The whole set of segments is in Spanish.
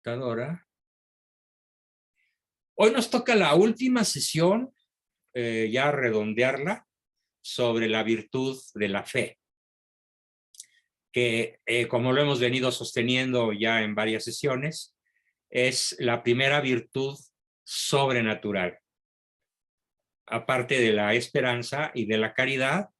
computadora. Hoy nos toca la última sesión, ya redondearla, sobre la virtud de la fe, que como lo hemos venido sosteniendo ya en varias sesiones, es la primera virtud sobrenatural, aparte de la esperanza y de la caridad,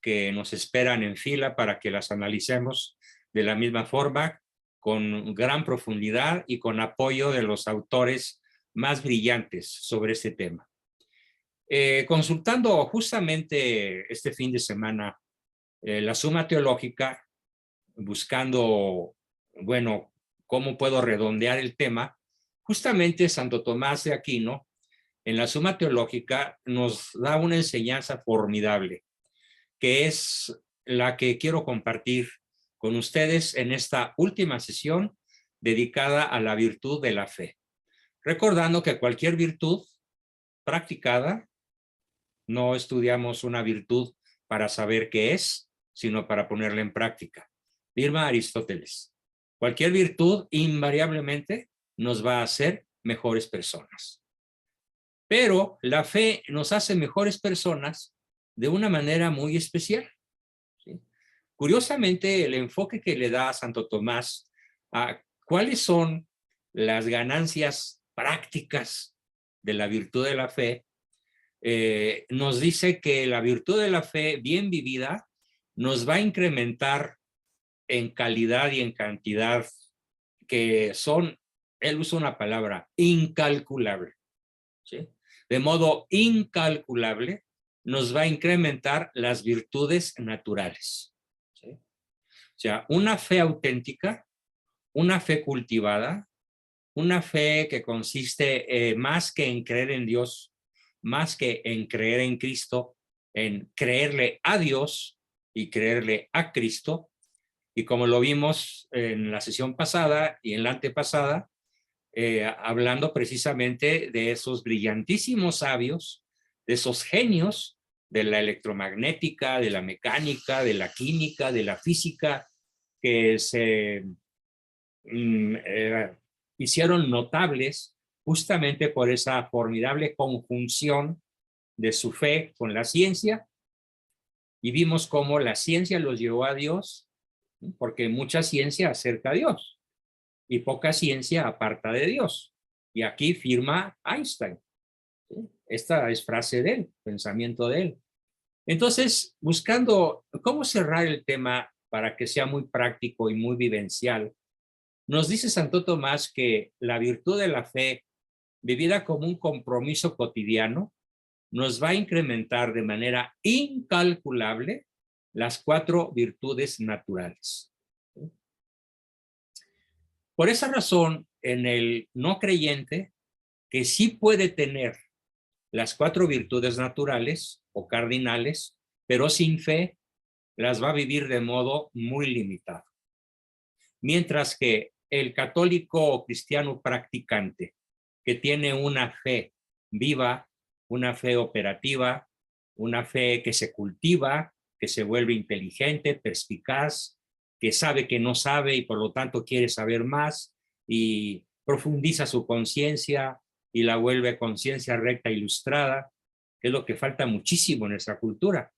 que nos esperan en fila para que las analicemos de la misma forma, con gran profundidad y con apoyo de los autores más brillantes sobre este tema. Consultando justamente este fin de semana la Suma Teológica, buscando, bueno, cómo puedo redondear el tema, justamente Santo Tomás de Aquino, en la Suma Teológica, nos da una enseñanza formidable, que es la que quiero compartir con ustedes en esta última sesión dedicada a la virtud de la fe. Recordando que cualquier virtud practicada, no estudiamos una virtud para saber qué es, sino para ponerla en práctica. Firma Aristóteles. Cualquier virtud invariablemente nos va a hacer mejores personas. Pero la fe nos hace mejores personas de una manera muy especial, ¿sí? Curiosamente, el enfoque que le da Santo Tomás a cuáles son las ganancias prácticas de la virtud de la fe, nos dice que la virtud de la fe bien vivida nos va a incrementar en calidad y en cantidad que son, él usa una palabra, incalculable, ¿sí? De modo incalculable nos va a incrementar las virtudes naturales, ¿sí? O sea, una fe auténtica, una fe cultivada, una fe que consiste más que en creer en Dios, más que en creer en Cristo, en creerle a Dios y creerle a Cristo. Y como lo vimos en la sesión pasada y en la antepasada, hablando precisamente de esos brillantísimos sabios, de esos genios de la electromagnética, de la mecánica, de la química, de la física, que se hicieron notables justamente por esa formidable conjunción de su fe con la ciencia, y vimos cómo la ciencia los llevó a Dios, porque mucha ciencia acerca a Dios y poca ciencia aparta de Dios. Y aquí firma Einstein. Esta es frase de él, pensamiento de él. Entonces, buscando cómo cerrar el tema para que sea muy práctico y muy vivencial, nos dice Santo Tomás que la virtud de la fe, vivida como un compromiso cotidiano, nos va a incrementar de manera incalculable las 4 virtudes naturales. Por esa razón, en el no creyente, que sí puede tener las 4 virtudes naturales o cardinales, pero sin fe, las va a vivir de modo muy limitado. Mientras que el católico o cristiano practicante, que tiene una fe viva, una fe operativa, una fe que se cultiva, que se vuelve inteligente, perspicaz, que sabe que no sabe y por lo tanto quiere saber más y profundiza su conciencia y la vuelve conciencia recta, ilustrada, que es lo que falta muchísimo en nuestra cultura,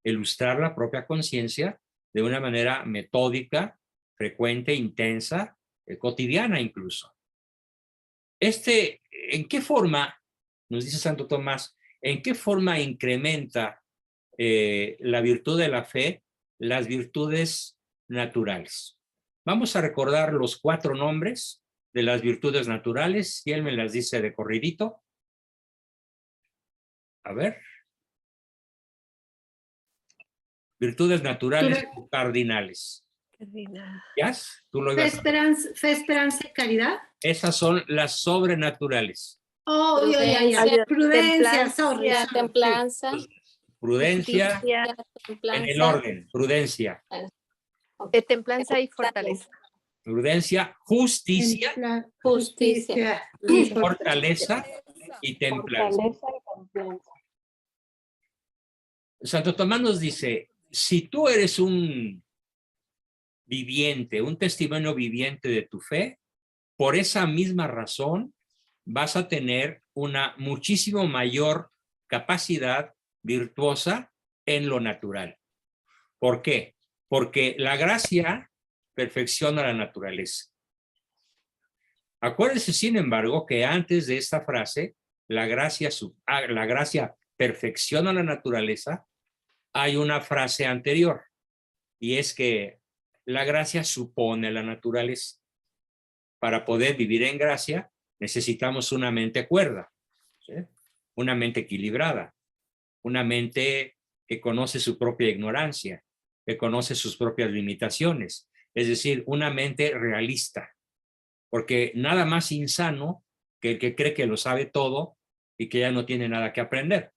ilustrar la propia conciencia de una manera metódica, frecuente, intensa, cotidiana incluso. ¿En qué forma, nos dice Santo Tomás, en qué forma incrementa la virtud de la fe las virtudes naturales? Vamos a recordar los 4 nombres de las virtudes naturales, y él me las dice de corridito. A ver. Virtudes naturales o cardinales. ¿Ya? ¿Tú lo ibas a... Fe, esperanza y caridad. Esas son las sobrenaturales. Oh, ya. Prudencia, templanza. Prudencia, en el orden, prudencia. Templanza y fortaleza. Prudencia, justicia, fortaleza y templanza. Santo Tomás nos dice, si tú eres un viviente, un testimonio viviente de tu fe, por esa misma razón vas a tener una muchísimo mayor capacidad virtuosa en lo natural. ¿Por qué? Porque la gracia perfecciona la naturaleza. Acuérdense, sin embargo, que antes de esta frase, la gracia perfecciona la naturaleza, hay una frase anterior, y es que la gracia supone la naturaleza. Para poder vivir en gracia, necesitamos una mente cuerda, ¿sí? Una mente equilibrada, una mente que conoce su propia ignorancia, que conoce sus propias limitaciones, es decir, una mente realista, porque nada más insano que el que cree que lo sabe todo y que ya no tiene nada que aprender.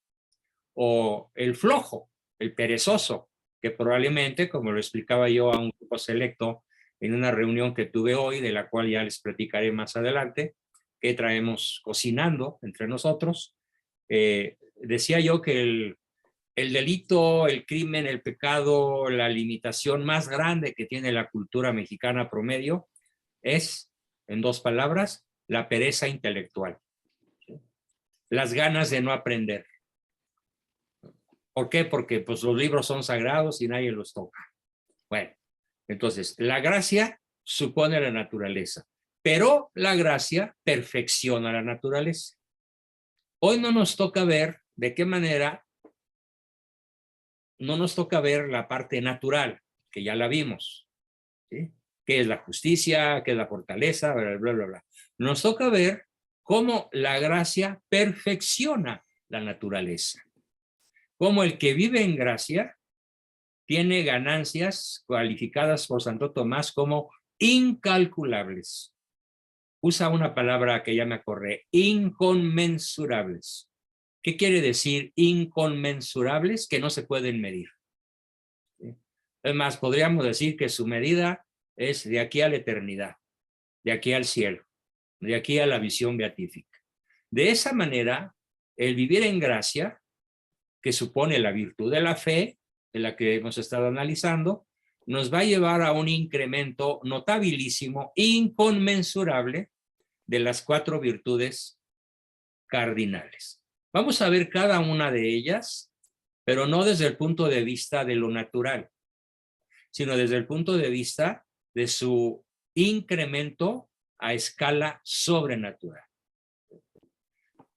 O el flojo, el perezoso, que probablemente, como lo explicaba yo a un grupo selecto en una reunión que tuve hoy, de la cual ya les platicaré más adelante, que traemos cocinando entre nosotros, decía yo que el delito, el crimen, el pecado, la limitación más grande que tiene la cultura mexicana promedio es, en 2 palabras, la pereza intelectual. Las ganas de no aprender. ¿Por qué? Porque pues, los libros son sagrados y nadie los toca. Bueno, entonces, la gracia supone la naturaleza, pero la gracia perfecciona la naturaleza. Hoy no nos toca ver de qué manera, no nos toca ver la parte natural, que ya la vimos, ¿sí? ¿Qué es la justicia? ¿Qué es la fortaleza? Bla, bla, bla, bla. Nos toca ver cómo la gracia perfecciona la naturaleza. Cómo el que vive en gracia tiene ganancias cualificadas por Santo Tomás como incalculables. Usa una palabra que ya me acordé, inconmensurables. ¿Qué quiere decir inconmensurables? Que no se pueden medir. Es más, podríamos decir que su medida es de aquí a la eternidad, de aquí al cielo, de aquí a la visión beatífica. De esa manera, el vivir en gracia, que supone la virtud de la fe, de la que hemos estado analizando, nos va a llevar a un incremento notabilísimo, inconmensurable, de las 4 virtudes cardinales. Vamos a ver cada una de ellas, pero no desde el punto de vista de lo natural, sino desde el punto de vista de su incremento a escala sobrenatural.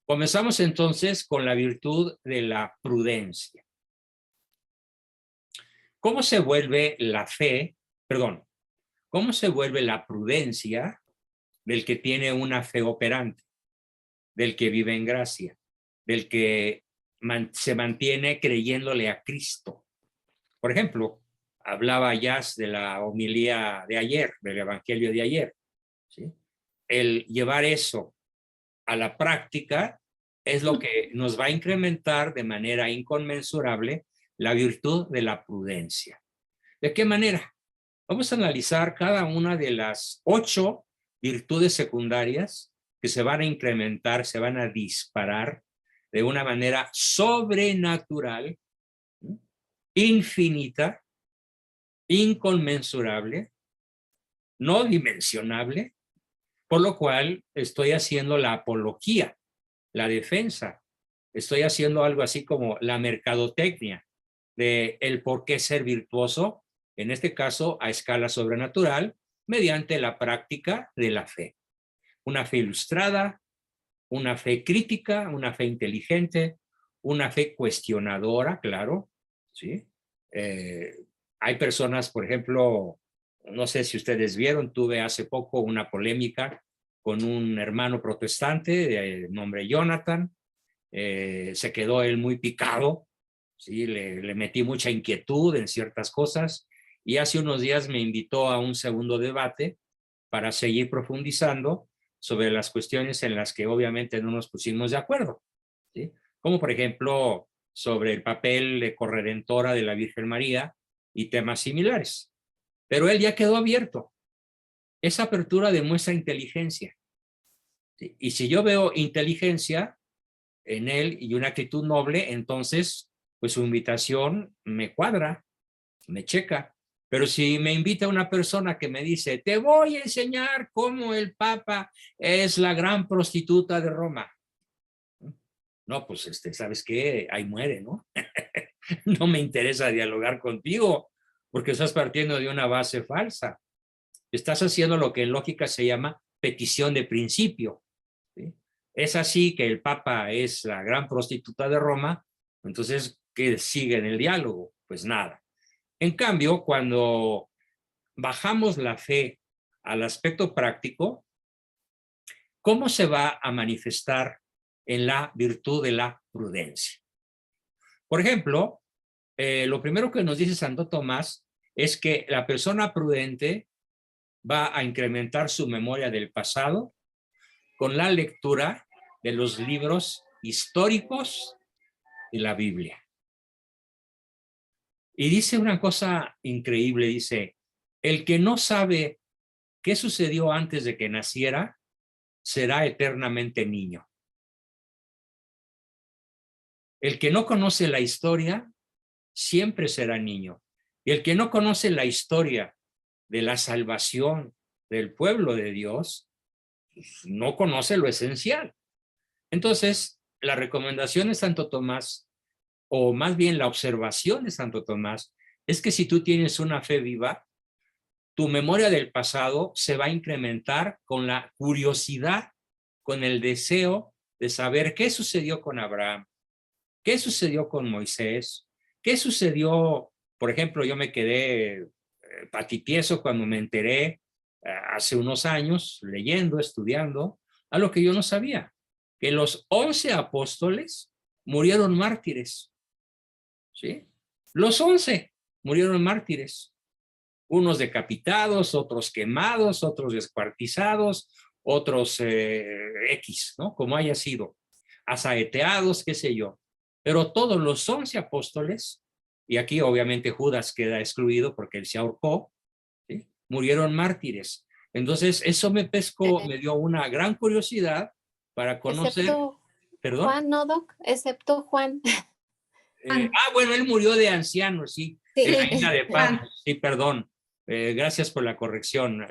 Comenzamos entonces con la virtud de la prudencia. ¿Cómo se vuelve la fe, cómo se vuelve la prudencia del que tiene una fe operante, del que vive en gracia, del que se mantiene creyéndole a Cristo? Por ejemplo, hablaba Jazz de la homilía de ayer, del evangelio de ayer, ¿sí? El llevar eso a la práctica es lo que nos va a incrementar de manera inconmensurable la virtud de la prudencia. ¿De qué manera? Vamos a analizar cada una de las 8 virtudes secundarias que se van a incrementar, se van a disparar de una manera sobrenatural, infinita, inconmensurable, no dimensionable, por lo cual estoy haciendo la apología, la defensa. Estoy haciendo algo así como la mercadotecnia de el por qué ser virtuoso, en este caso a escala sobrenatural, mediante la práctica de la fe. Una fe ilustrada, una fe crítica, una fe inteligente, una fe cuestionadora, claro, ¿sí? Hay personas, por ejemplo, no sé si ustedes vieron, tuve hace poco una polémica con un hermano protestante de nombre Jonathan. Se quedó él muy picado, ¿sí? Le metí mucha inquietud en ciertas cosas y hace unos días me invitó a un segundo debate para seguir profundizando sobre las cuestiones en las que obviamente no nos pusimos de acuerdo, ¿sí? Como por ejemplo sobre el papel de corredentora de la Virgen María y temas similares. Pero él ya quedó abierto. Esa apertura demuestra inteligencia. ¿Sí? Y si yo veo inteligencia en él y una actitud noble, entonces pues su invitación me cuadra, me checa. Pero si me invita una persona que me dice, te voy a enseñar cómo el Papa es la gran prostituta de Roma. No, pues ¿sabes qué? Ahí muere, ¿no? No me interesa dialogar contigo porque estás partiendo de una base falsa. Estás haciendo lo que en lógica se llama petición de principio, ¿sí? Es así que el Papa es la gran prostituta de Roma, entonces, ¿qué sigue en el diálogo? Pues nada. En cambio, cuando bajamos la fe al aspecto práctico, ¿cómo se va a manifestar en la virtud de la prudencia? Por ejemplo, lo primero que nos dice Santo Tomás es que la persona prudente va a incrementar su memoria del pasado con la lectura de los libros históricos de la Biblia. Y dice una cosa increíble, dice, el que no sabe qué sucedió antes de que naciera, será eternamente niño. El que no conoce la historia, siempre será niño. Y el que no conoce la historia de la salvación del pueblo de Dios, pues no conoce lo esencial. Entonces, la recomendación de Santo Tomás, o más bien la observación de Santo Tomás, es que si tú tienes una fe viva, tu memoria del pasado se va a incrementar con la curiosidad, con el deseo de saber qué sucedió con Abraham, qué sucedió con Moisés, qué sucedió, por ejemplo, yo me quedé patitieso cuando me enteré hace unos años, leyendo, estudiando, a lo que yo no sabía, que los 11 apóstoles murieron mártires, ¿sí? Los 11 murieron mártires, unos decapitados, otros quemados, otros descuartizados, otros X, ¿no? Como haya sido, asaeteados, qué sé yo. Pero todos los 11 apóstoles, y aquí obviamente Judas queda excluido porque él se ahorcó, ¿sí? Murieron mártires. Entonces, eso me dio una gran curiosidad para conocer. Excepto ¿Perdón? Juan, ¿no, Doc? Excepto Juan. Bueno, él murió de anciano, sí, Sí. en la isla de Patmos, sí, perdón. Gracias por la corrección.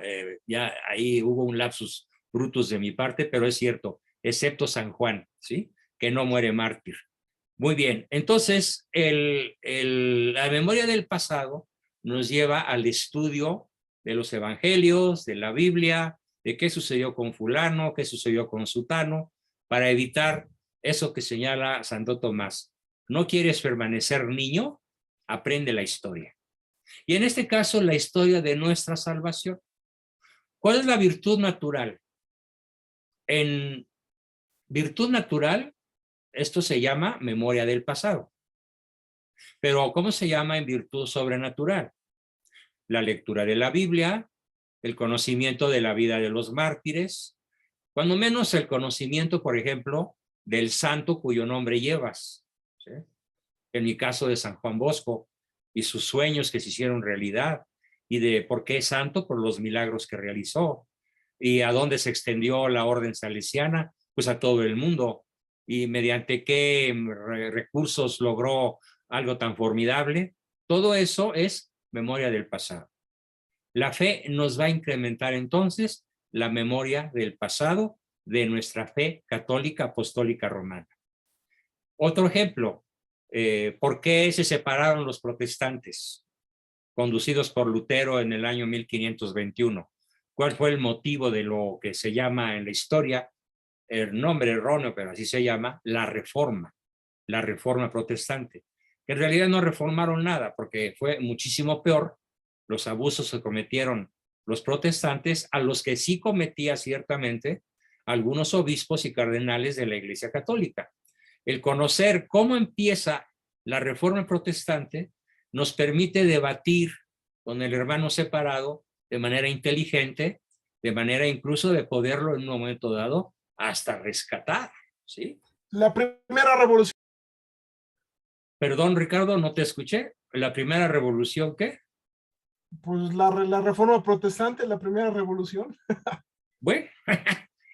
Ya ahí hubo un lapsus brutus de mi parte, pero es cierto, excepto San Juan, ¿sí? Que no muere mártir. Muy bien, entonces la memoria del pasado nos lleva al estudio de los evangelios, de la Biblia, de qué sucedió con fulano, qué sucedió con sutano, para evitar eso que señala Santo Tomás. ¿No quieres permanecer niño? Aprende la historia. Y en este caso, la historia de nuestra salvación. ¿Cuál es la virtud natural? En virtud natural, esto se llama memoria del pasado. Pero ¿cómo se llama en virtud sobrenatural? La lectura de la Biblia, el conocimiento de la vida de los mártires, cuando menos el conocimiento, por ejemplo, del santo cuyo nombre llevas, ¿sí? En mi caso de San Juan Bosco, y sus sueños que se hicieron realidad, y de por qué es santo por los milagros que realizó, y a dónde se extendió la orden salesiana, pues a todo el mundo, y mediante qué recursos logró algo tan formidable. Todo eso es memoria del pasado. La fe nos va a incrementar entonces la memoria del pasado de nuestra fe católica apostólica romana. Otro ejemplo, ¿por qué se separaron los protestantes conducidos por Lutero en el año 1521? ¿Cuál fue el motivo de lo que se llama en la historia, el nombre erróneo, pero así se llama, la reforma protestante? Que en realidad no reformaron nada, porque fue muchísimo peor los abusos que cometieron los protestantes, a los que sí cometía ciertamente algunos obispos y cardenales de la Iglesia Católica. El conocer cómo empieza la reforma protestante nos permite debatir con el hermano separado de manera inteligente, de manera incluso de poderlo en un momento dado hasta rescatar, ¿sí? La primera revolución. Perdón, Ricardo, no te escuché. ¿La primera revolución qué? Pues la reforma protestante, la primera revolución. Bueno,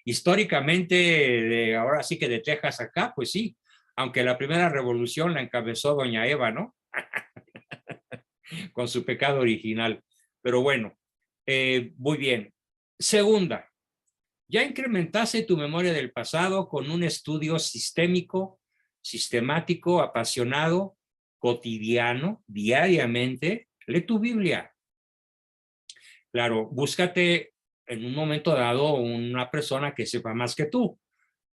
históricamente, ahora sí que de Texas acá, pues sí, aunque la primera revolución la encabezó doña Eva, ¿no? con su pecado original. Pero bueno, muy bien. Segunda, ya incrementaste tu memoria del pasado con un estudio sistémico, sistemático, apasionado, cotidiano, diariamente. Lee tu Biblia. Claro, búscate en un momento dado una persona que sepa más que tú,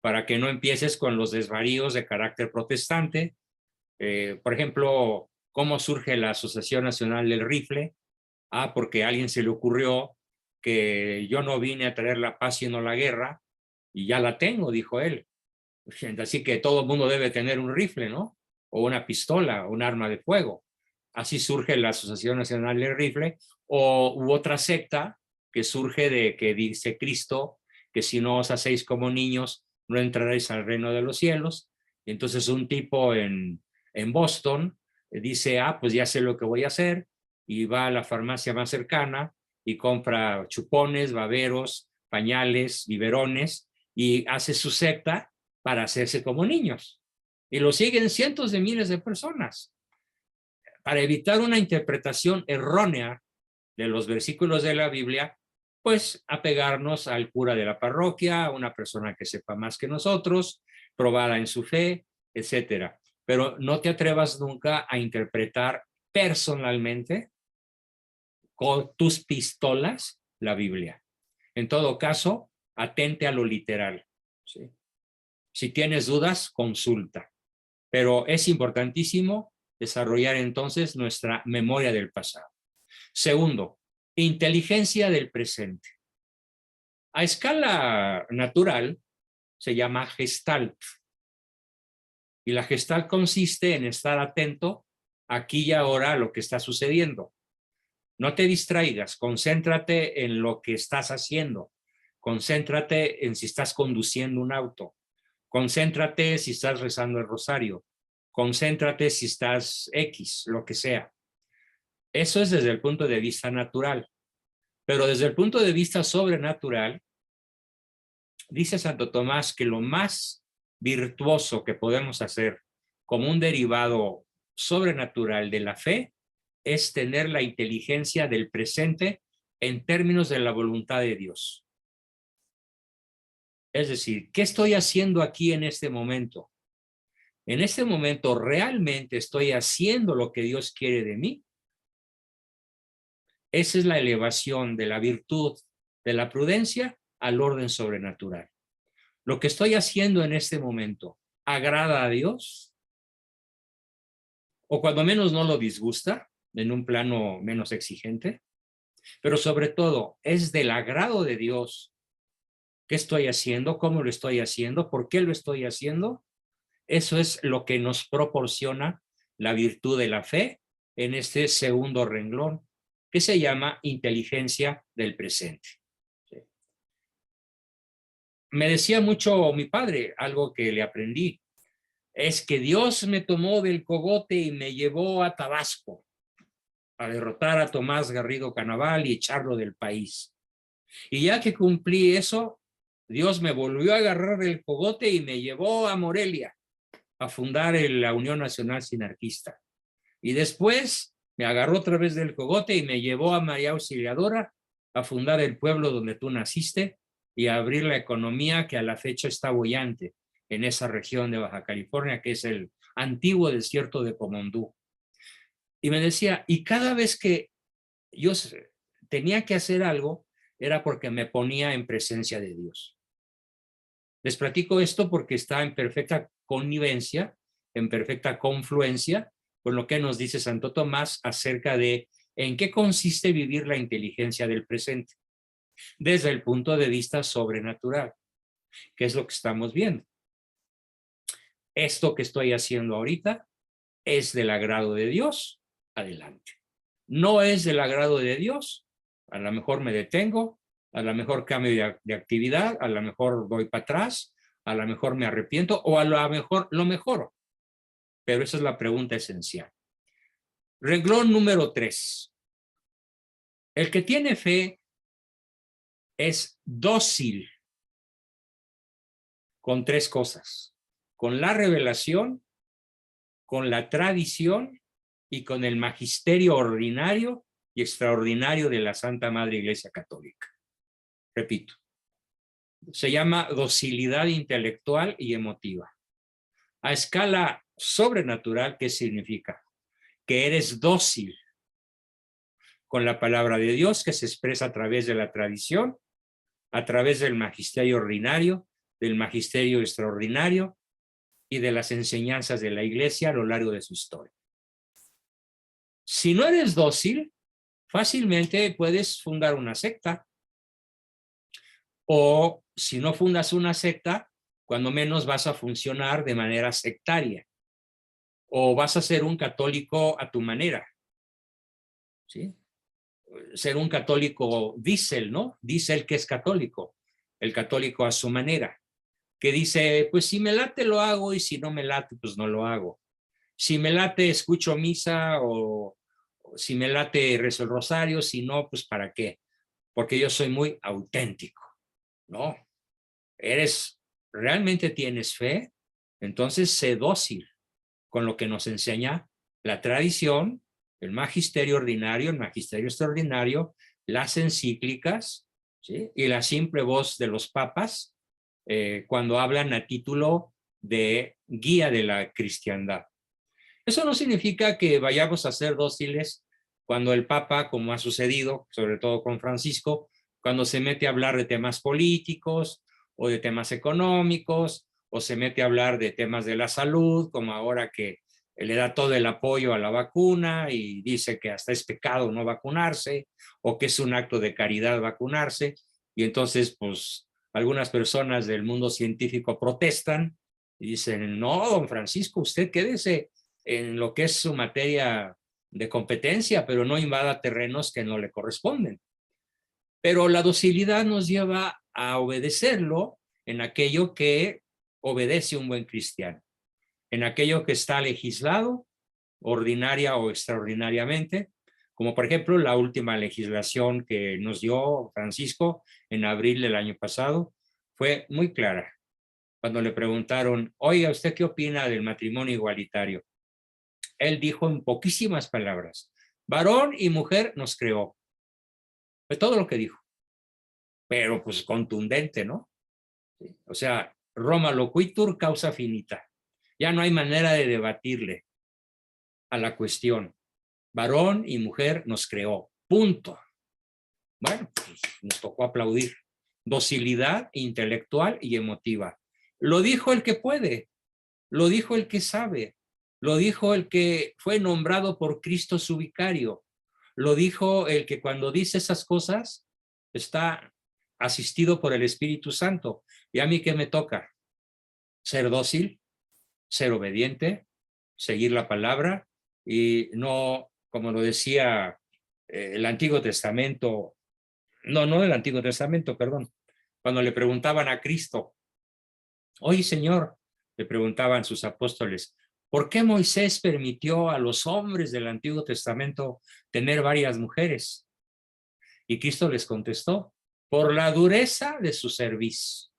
para que no empieces con los desvaríos de carácter protestante. Por ejemplo, ¿cómo surge la Asociación Nacional del Rifle? Porque a alguien se le ocurrió que yo no vine a traer la paz sino la guerra, y ya la tengo, dijo él. Así que todo el mundo debe tener un rifle, ¿no? O una pistola, un arma de fuego. Así surge la Asociación Nacional del Rifle, u otra secta que surge de que dice Cristo que si no os hacéis como niños, no entraréis al reino de los cielos. Y entonces un tipo en Boston dice, pues ya sé lo que voy a hacer, y va a la farmacia más cercana y compra chupones, baberos, pañales, biberones, y hace su secta para hacerse como niños. Y lo siguen cientos de miles de personas. Para evitar una interpretación errónea de los versículos de la Biblia, pues apegarnos al cura de la parroquia, a una persona que sepa más que nosotros, probada en su fe, etcétera. Pero no te atrevas nunca a interpretar personalmente con tus pistolas la Biblia. En todo caso, atente a lo literal, ¿sí? Si tienes dudas, consulta. Pero es importantísimo desarrollar entonces nuestra memoria del pasado. Segundo, inteligencia del presente. A escala natural se llama Gestalt. Y la Gestalt consiste en estar atento aquí y ahora a lo que está sucediendo. No te distraigas, concéntrate en lo que estás haciendo. Concéntrate en si estás conduciendo un auto. Concéntrate si estás rezando el rosario. Concéntrate si estás X, lo que sea. Eso es desde el punto de vista natural. Pero desde el punto de vista sobrenatural, dice Santo Tomás que lo más virtuoso que podemos hacer como un derivado sobrenatural de la fe es tener la inteligencia del presente en términos de la voluntad de Dios. Es decir, ¿qué estoy haciendo aquí en este momento? ¿En este momento realmente estoy haciendo lo que Dios quiere de mí? Esa es la elevación de la virtud de la prudencia al orden sobrenatural. Lo que estoy haciendo en este momento, ¿agrada a Dios? O cuando menos no lo disgusta, en un plano menos exigente. Pero sobre todo, ¿es del agrado de Dios? ¿Qué estoy haciendo? ¿Cómo lo estoy haciendo? ¿Por qué lo estoy haciendo? Eso es lo que nos proporciona la virtud de la fe en este segundo renglón, que se llama inteligencia del presente. Me decía mucho mi padre, algo que le aprendí, es que Dios me tomó del cogote y me llevó a Tabasco a derrotar a Tomás Garrido Canaval y echarlo del país. Y ya que cumplí eso, Dios me volvió a agarrar el cogote y me llevó a Morelia a fundar la Unión Nacional Sinarquista. Y después me agarró otra vez del cogote y me llevó a María Auxiliadora a fundar el pueblo donde tú naciste y a abrir la economía que a la fecha está bollante en esa región de Baja California, que es el antiguo desierto de Comondú. Y me decía, y cada vez que yo tenía que hacer algo, era porque me ponía en presencia de Dios. Les platico esto porque está en perfecta connivencia, en perfecta confluencia con lo que nos dice Santo Tomás acerca de en qué consiste vivir la inteligencia del presente, desde el punto de vista sobrenatural, que es lo que estamos viendo. Esto que estoy haciendo ahorita es del agrado de Dios, adelante. No es del agrado de Dios, a lo mejor me detengo, a lo mejor cambio de actividad, a lo mejor voy para atrás, a lo mejor me arrepiento o a lo mejor lo mejoro. Pero esa es la pregunta esencial. Renglón número 3. El que tiene fe es dócil con 3 cosas: con la revelación, con la tradición y con el magisterio ordinario y extraordinario de la Santa Madre Iglesia Católica. Repito, se llama docilidad intelectual y emotiva. A escala sobrenatural, ¿qué significa? Que eres dócil con la palabra de Dios que se expresa a través de la tradición, a través del magisterio ordinario, del magisterio extraordinario y de las enseñanzas de la Iglesia a lo largo de su historia. Si no eres dócil, fácilmente puedes fundar una secta. O si no fundas una secta, cuando menos vas a funcionar de manera sectaria. O vas a ser un católico a tu manera. ¿Sí? Ser un católico diesel, ¿no? Diesel que es católico. El católico a su manera. Que dice, pues si me late lo hago y si no me late, pues no lo hago. Si me late escucho misa o si me late rezo el rosario, si no, pues ¿para qué? Porque yo soy muy auténtico, ¿no? Realmente tienes fe, entonces sé dócil con lo que nos enseña la tradición, el magisterio ordinario, el magisterio extraordinario, las encíclicas, ¿sí? Y la simple voz de los papas cuando hablan a título de guía de la cristiandad. Eso no significa que vayamos a ser dóciles cuando el Papa, como ha sucedido, sobre todo con Francisco, cuando se mete a hablar de temas políticos o de temas económicos, o se mete a hablar de temas de la salud, como ahora que le da todo el apoyo a la vacuna y dice que hasta es pecado no vacunarse, o que es un acto de caridad vacunarse, y entonces, pues, algunas personas del mundo científico protestan y dicen, no, don Francisco, usted quédese en lo que es su materia de competencia, pero no invada terrenos que no le corresponden. Pero la docilidad nos lleva a obedecerlo en aquello que obedece un buen cristiano, en aquello que está legislado, ordinaria o extraordinariamente, como por ejemplo la última legislación que nos dio Francisco en abril del año pasado, fue muy clara. Cuando le preguntaron, oiga, ¿usted qué opina del matrimonio igualitario? Él dijo en poquísimas palabras, varón y mujer nos creó. Fue todo lo que dijo, pero pues contundente, ¿no? O sea, Roma loquitur causa finita. Ya no hay manera de debatirle a la cuestión. Varón y mujer nos creó, punto. Bueno, pues nos tocó aplaudir. Docilidad intelectual y emotiva. Lo dijo el que puede, lo dijo el que sabe, lo dijo el que fue nombrado por Cristo su vicario, lo dijo el que cuando dice esas cosas está asistido por el Espíritu Santo. ¿Y a mí qué me toca? Ser dócil, ser obediente, seguir la palabra y no, como lo decía el Antiguo Testamento, no el Antiguo Testamento, perdón, cuando le preguntaban a Cristo, oye Señor, le preguntaban sus apóstoles, ¿por qué Moisés permitió a los hombres del Antiguo Testamento tener varias mujeres? Y Cristo les contestó, por la dureza de su cerviz.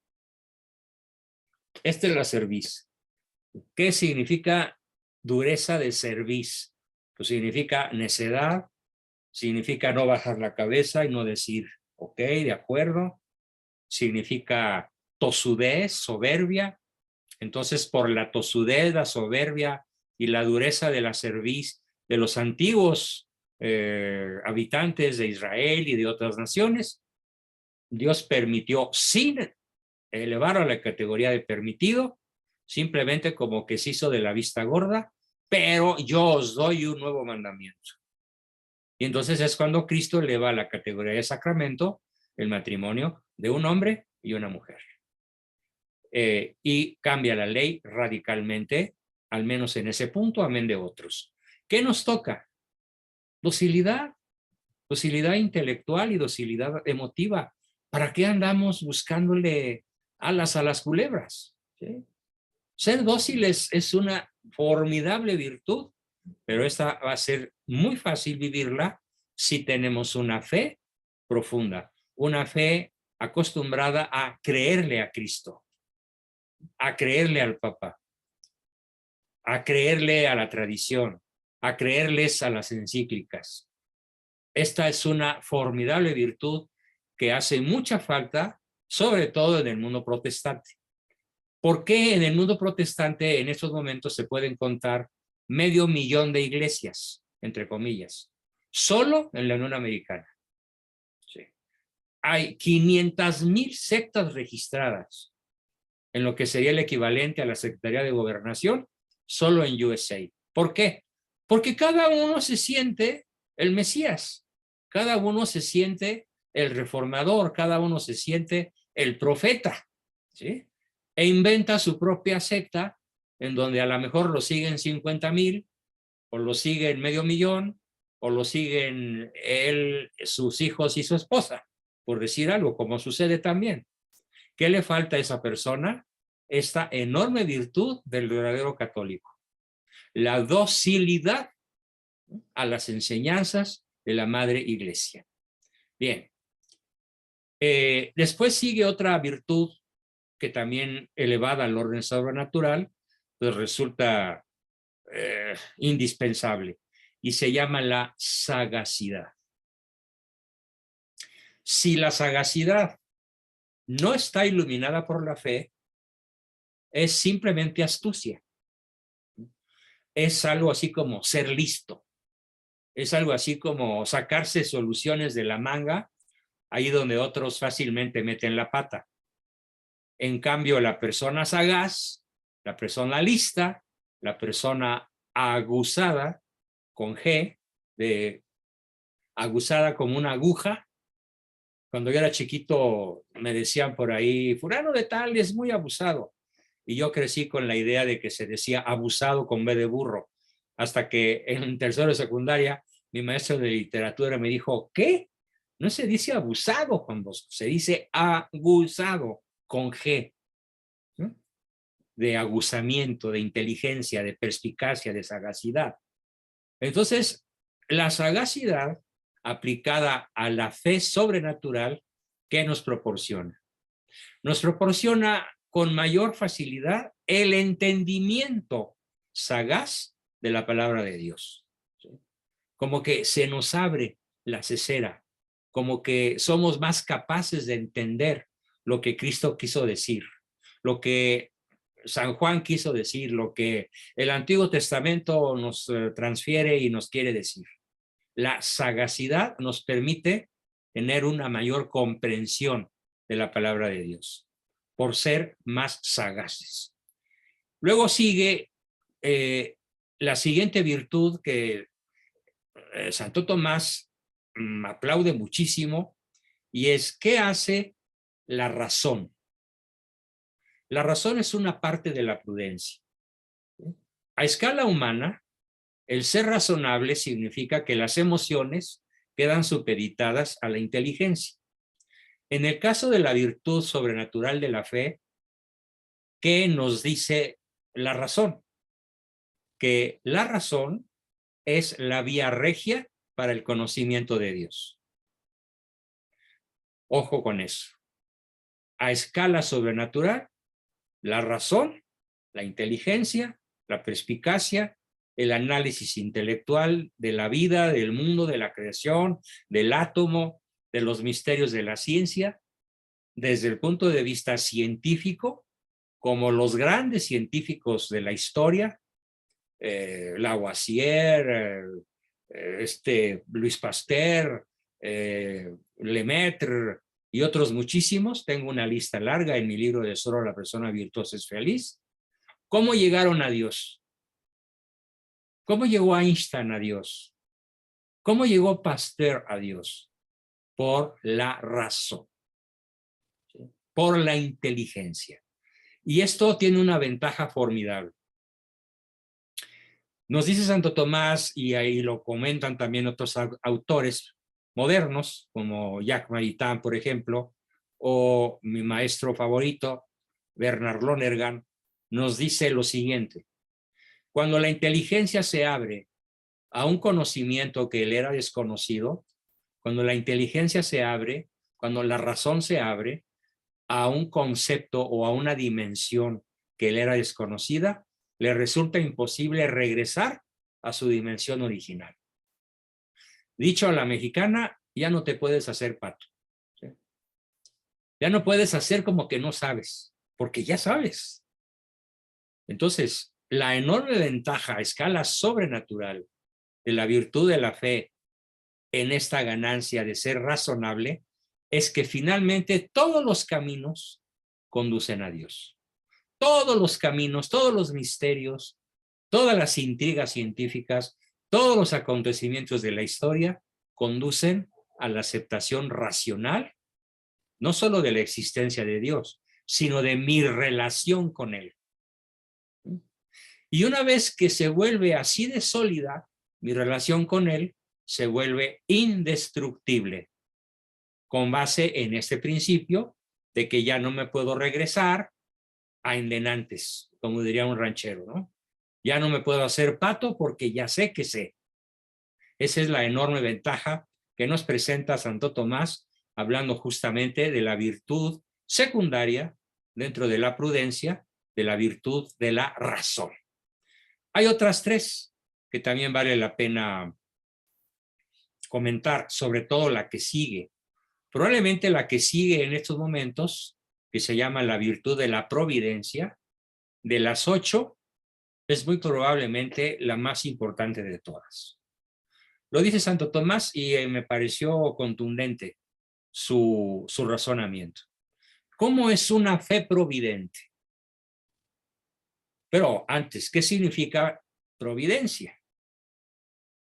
Esta es la cerviz. ¿Qué significa dureza de cerviz? Pues significa necedad, significa no bajar la cabeza y no decir, ok, de acuerdo. Significa tosudez, soberbia. Entonces, por la tosudez, la soberbia y la dureza de la cerviz de los antiguos habitantes de Israel y de otras naciones, Dios permitió, sin elevar a la categoría de permitido, simplemente como que se hizo de la vista gorda, pero yo os doy un nuevo mandamiento. Y entonces es cuando Cristo eleva a la categoría de sacramento el matrimonio de un hombre y una mujer. Y cambia la ley radicalmente, al menos en ese punto, amén de otros. ¿Qué nos toca? Docilidad, docilidad intelectual y docilidad emotiva. ¿Para qué andamos buscándole alas a las culebras? ¿Sí? Ser dóciles es una formidable virtud, pero esta va a ser muy fácil vivirla si tenemos una fe profunda, una fe acostumbrada a creerle a Cristo, a creerle al Papa, a creerle a la tradición, a creerles a las encíclicas. Esta es una formidable virtud que hace mucha falta, sobre todo en el mundo protestante. ¿Por qué en el mundo protestante en estos momentos se pueden contar 500,000 de iglesias, entre comillas, solo en la Unión Americana? Sí. Hay 500,000 sectas registradas en lo que sería el equivalente a la Secretaría de Gobernación, solo en USA. ¿Por qué? Porque cada uno se siente el Mesías, cada uno se siente el reformador, cada uno se siente el profeta, ¿sí? E inventa su propia secta en donde a lo mejor lo siguen 50,000, o lo siguen 500,000, o lo siguen él, sus hijos y su esposa, por decir algo, como sucede también. ¿Qué le falta a esa persona? Esta enorme virtud del verdadero católico, la docilidad a las enseñanzas de la Madre Iglesia. Bien. Después sigue otra virtud que también elevada al orden sobrenatural, pues resulta indispensable, y se llama la sagacidad. Si la sagacidad no está iluminada por la fe, es simplemente astucia. Es algo así como ser listo. Es algo así como sacarse soluciones de la manga, ahí donde otros fácilmente meten la pata. En cambio, la persona sagaz, la persona lista, la persona aguzada, con G, de aguzada como una aguja. Cuando yo era chiquito me decían por ahí, fulano de tal es muy abusado. Y yo crecí con la idea de que se decía abusado con B de burro. Hasta que en tercero de secundaria, mi maestro de literatura me dijo, ¿qué? No se dice abusado cuando se dice aguzado con G. ¿Sí? De aguzamiento, de inteligencia, de perspicacia, de sagacidad. Entonces, la sagacidad aplicada a la fe sobrenatural, ¿qué nos proporciona? Nos proporciona con mayor facilidad el entendimiento sagaz de la palabra de Dios. ¿Sí? Como que se nos abre la cesera, como que somos más capaces de entender lo que Cristo quiso decir, lo que San Juan quiso decir, lo que el Antiguo Testamento nos transfiere y nos quiere decir. La sagacidad nos permite tener una mayor comprensión de la palabra de Dios, por ser más sagaces. Luego sigue la siguiente virtud que Santo Tomás aplaude muchísimo, y es ¿qué hace la razón? La razón es una parte de la prudencia. A escala humana, el ser razonable significa que las emociones quedan supeditadas a la inteligencia. En el caso de la virtud sobrenatural de la fe, ¿qué nos dice la razón? Que la razón es la vía regia para el conocimiento de Dios. Ojo con eso. A escala sobrenatural, la razón, la inteligencia, la perspicacia, el análisis intelectual de la vida, del mundo, de la creación, del átomo, de los misterios de la ciencia, desde el punto de vista científico, como los grandes científicos de la historia, Lavoisier, Luis Pasteur, Lemaitre y otros muchísimos. Tengo una lista larga en mi libro de Solo la persona virtuosa es feliz. ¿Cómo llegaron a Dios? ¿Cómo llegó Einstein a Dios? ¿Cómo llegó Pasteur a Dios? Por la razón, ¿sí? Por la inteligencia. Y esto tiene una ventaja formidable. Nos dice Santo Tomás, y ahí lo comentan también otros autores modernos, como Jacques Maritain, por ejemplo, o mi maestro favorito, Bernard Lonergan, nos dice lo siguiente: cuando la inteligencia se abre a un conocimiento que le era desconocido, cuando la inteligencia se abre, cuando la razón se abre a un concepto o a una dimensión que le era desconocida, le resulta imposible regresar a su dimensión original. Dicho a la mexicana, ya no te puedes hacer pato. ¿Sí? Ya no puedes hacer como que no sabes, porque ya sabes. Entonces, la enorme ventaja a escala sobrenatural de la virtud de la fe en esta ganancia de ser razonable es que finalmente todos los caminos conducen a Dios. Todos los caminos, todos los misterios, todas las intrigas científicas, todos los acontecimientos de la historia conducen a la aceptación racional, no solo de la existencia de Dios, sino de mi relación con Él. Y una vez que se vuelve así de sólida, mi relación con Él se vuelve indestructible, con base en este principio de que ya no me puedo regresar a endenantes, como diría un ranchero, ¿no? Ya no me puedo hacer pato porque ya sé que sé. Esa es la enorme ventaja que nos presenta Santo Tomás, hablando justamente de la virtud secundaria dentro de la prudencia, de la virtud de la razón. Hay otras tres que también vale la pena comentar, sobre todo la que sigue. Probablemente la que sigue en estos momentos, que se llama la virtud de la providencia, de las 8, es muy probablemente la más importante de todas. Lo dice Santo Tomás y me pareció contundente su razonamiento. ¿Cómo es una fe providente? Pero antes, ¿qué significa providencia?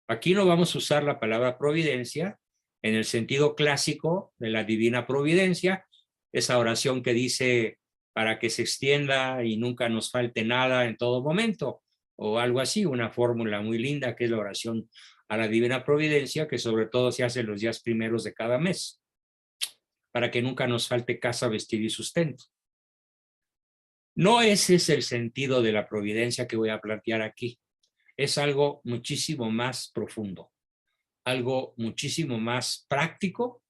Aquí no vamos a usar la palabra providencia en el sentido clásico de la divina providencia, esa oración que dice para que se extienda y nunca nos falte nada en todo momento, o algo así, una fórmula muy linda que es la oración a la divina providencia, que sobre todo se hace los días primeros de cada mes, para que nunca nos falte casa, vestido y sustento. No ese es el sentido de la providencia que voy a plantear aquí. Es algo muchísimo más profundo, algo muchísimo más práctico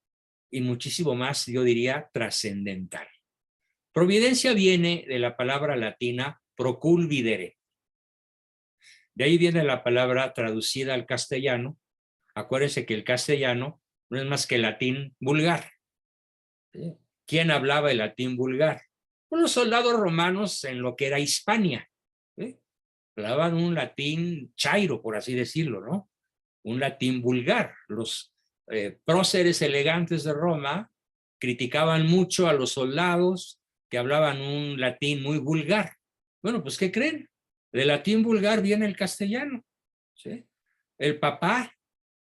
y muchísimo más, yo diría, trascendental. Providencia viene de la palabra latina proculvidere. De ahí viene la palabra traducida al castellano. Acuérdense que el castellano no es más que el latín vulgar. ¿Quién hablaba el latín vulgar? Unos soldados romanos en lo que era Hispania. Hablaban un latín chairo, por así decirlo, ¿no? Un latín vulgar. Los próceres elegantes de Roma criticaban mucho a los soldados que hablaban un latín muy vulgar. Bueno, pues ¿qué creen? Del latín vulgar viene el castellano. ¿Sí? El papá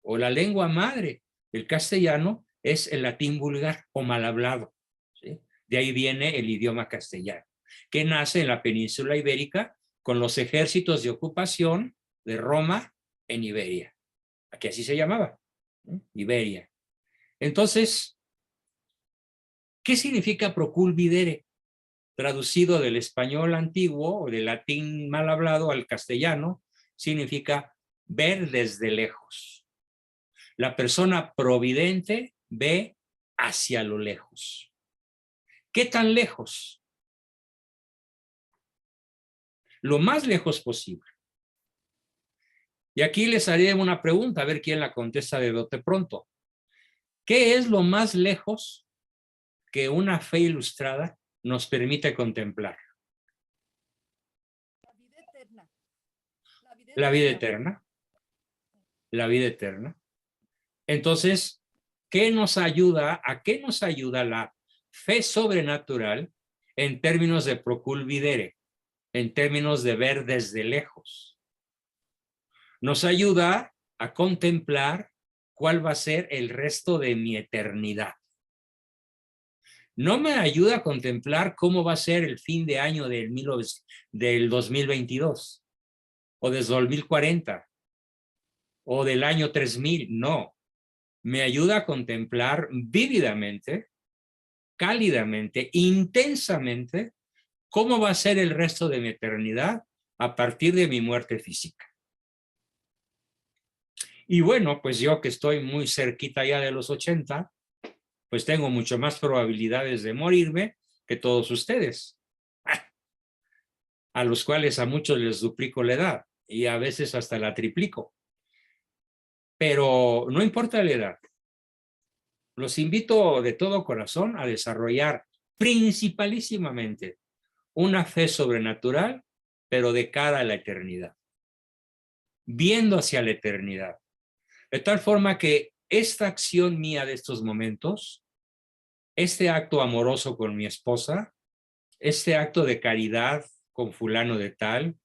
o la lengua madre del castellano es el latín vulgar o mal hablado. ¿Sí? De ahí viene el idioma castellano, que nace en la península ibérica con los ejércitos de ocupación de Roma en Iberia. Aquí así se llamaba, ¿no? Iberia. Entonces, ¿qué significa proculvidere? Traducido del español antiguo o del latín mal hablado al castellano, significa ver desde lejos. La persona providente ve hacia lo lejos. ¿Qué tan lejos? Lo más lejos posible. Y aquí les haré una pregunta, a ver quién la contesta de bote pronto. ¿Qué es lo más lejos que una fe ilustrada nos permite contemplar? La vida eterna. La vida eterna. La vida eterna. Entonces, ¿qué nos ayuda? ¿A qué nos ayuda la fe sobrenatural en términos de proculvidere, en términos de ver desde lejos? Nos ayuda a contemplar cuál va a ser el resto de mi eternidad. No me ayuda a contemplar cómo va a ser el fin de año del 2022 o del 2040 o del año 3000, no. Me ayuda a contemplar vívidamente, cálidamente, intensamente cómo va a ser el resto de mi eternidad a partir de mi muerte física. Y bueno, pues yo que estoy muy cerquita ya de los 80, pues tengo mucho más probabilidades de morirme que todos ustedes, a los cuales a muchos les duplico la edad. y a veces hasta la triplico. Pero no importa la edad. Los invito de todo corazón a desarrollar principalísimamente una fe sobrenatural, pero de cara a la eternidad, viendo hacia la eternidad. De tal forma que esta acción mía de estos momentos, este acto amoroso con mi esposa, este acto de caridad con fulano de tal,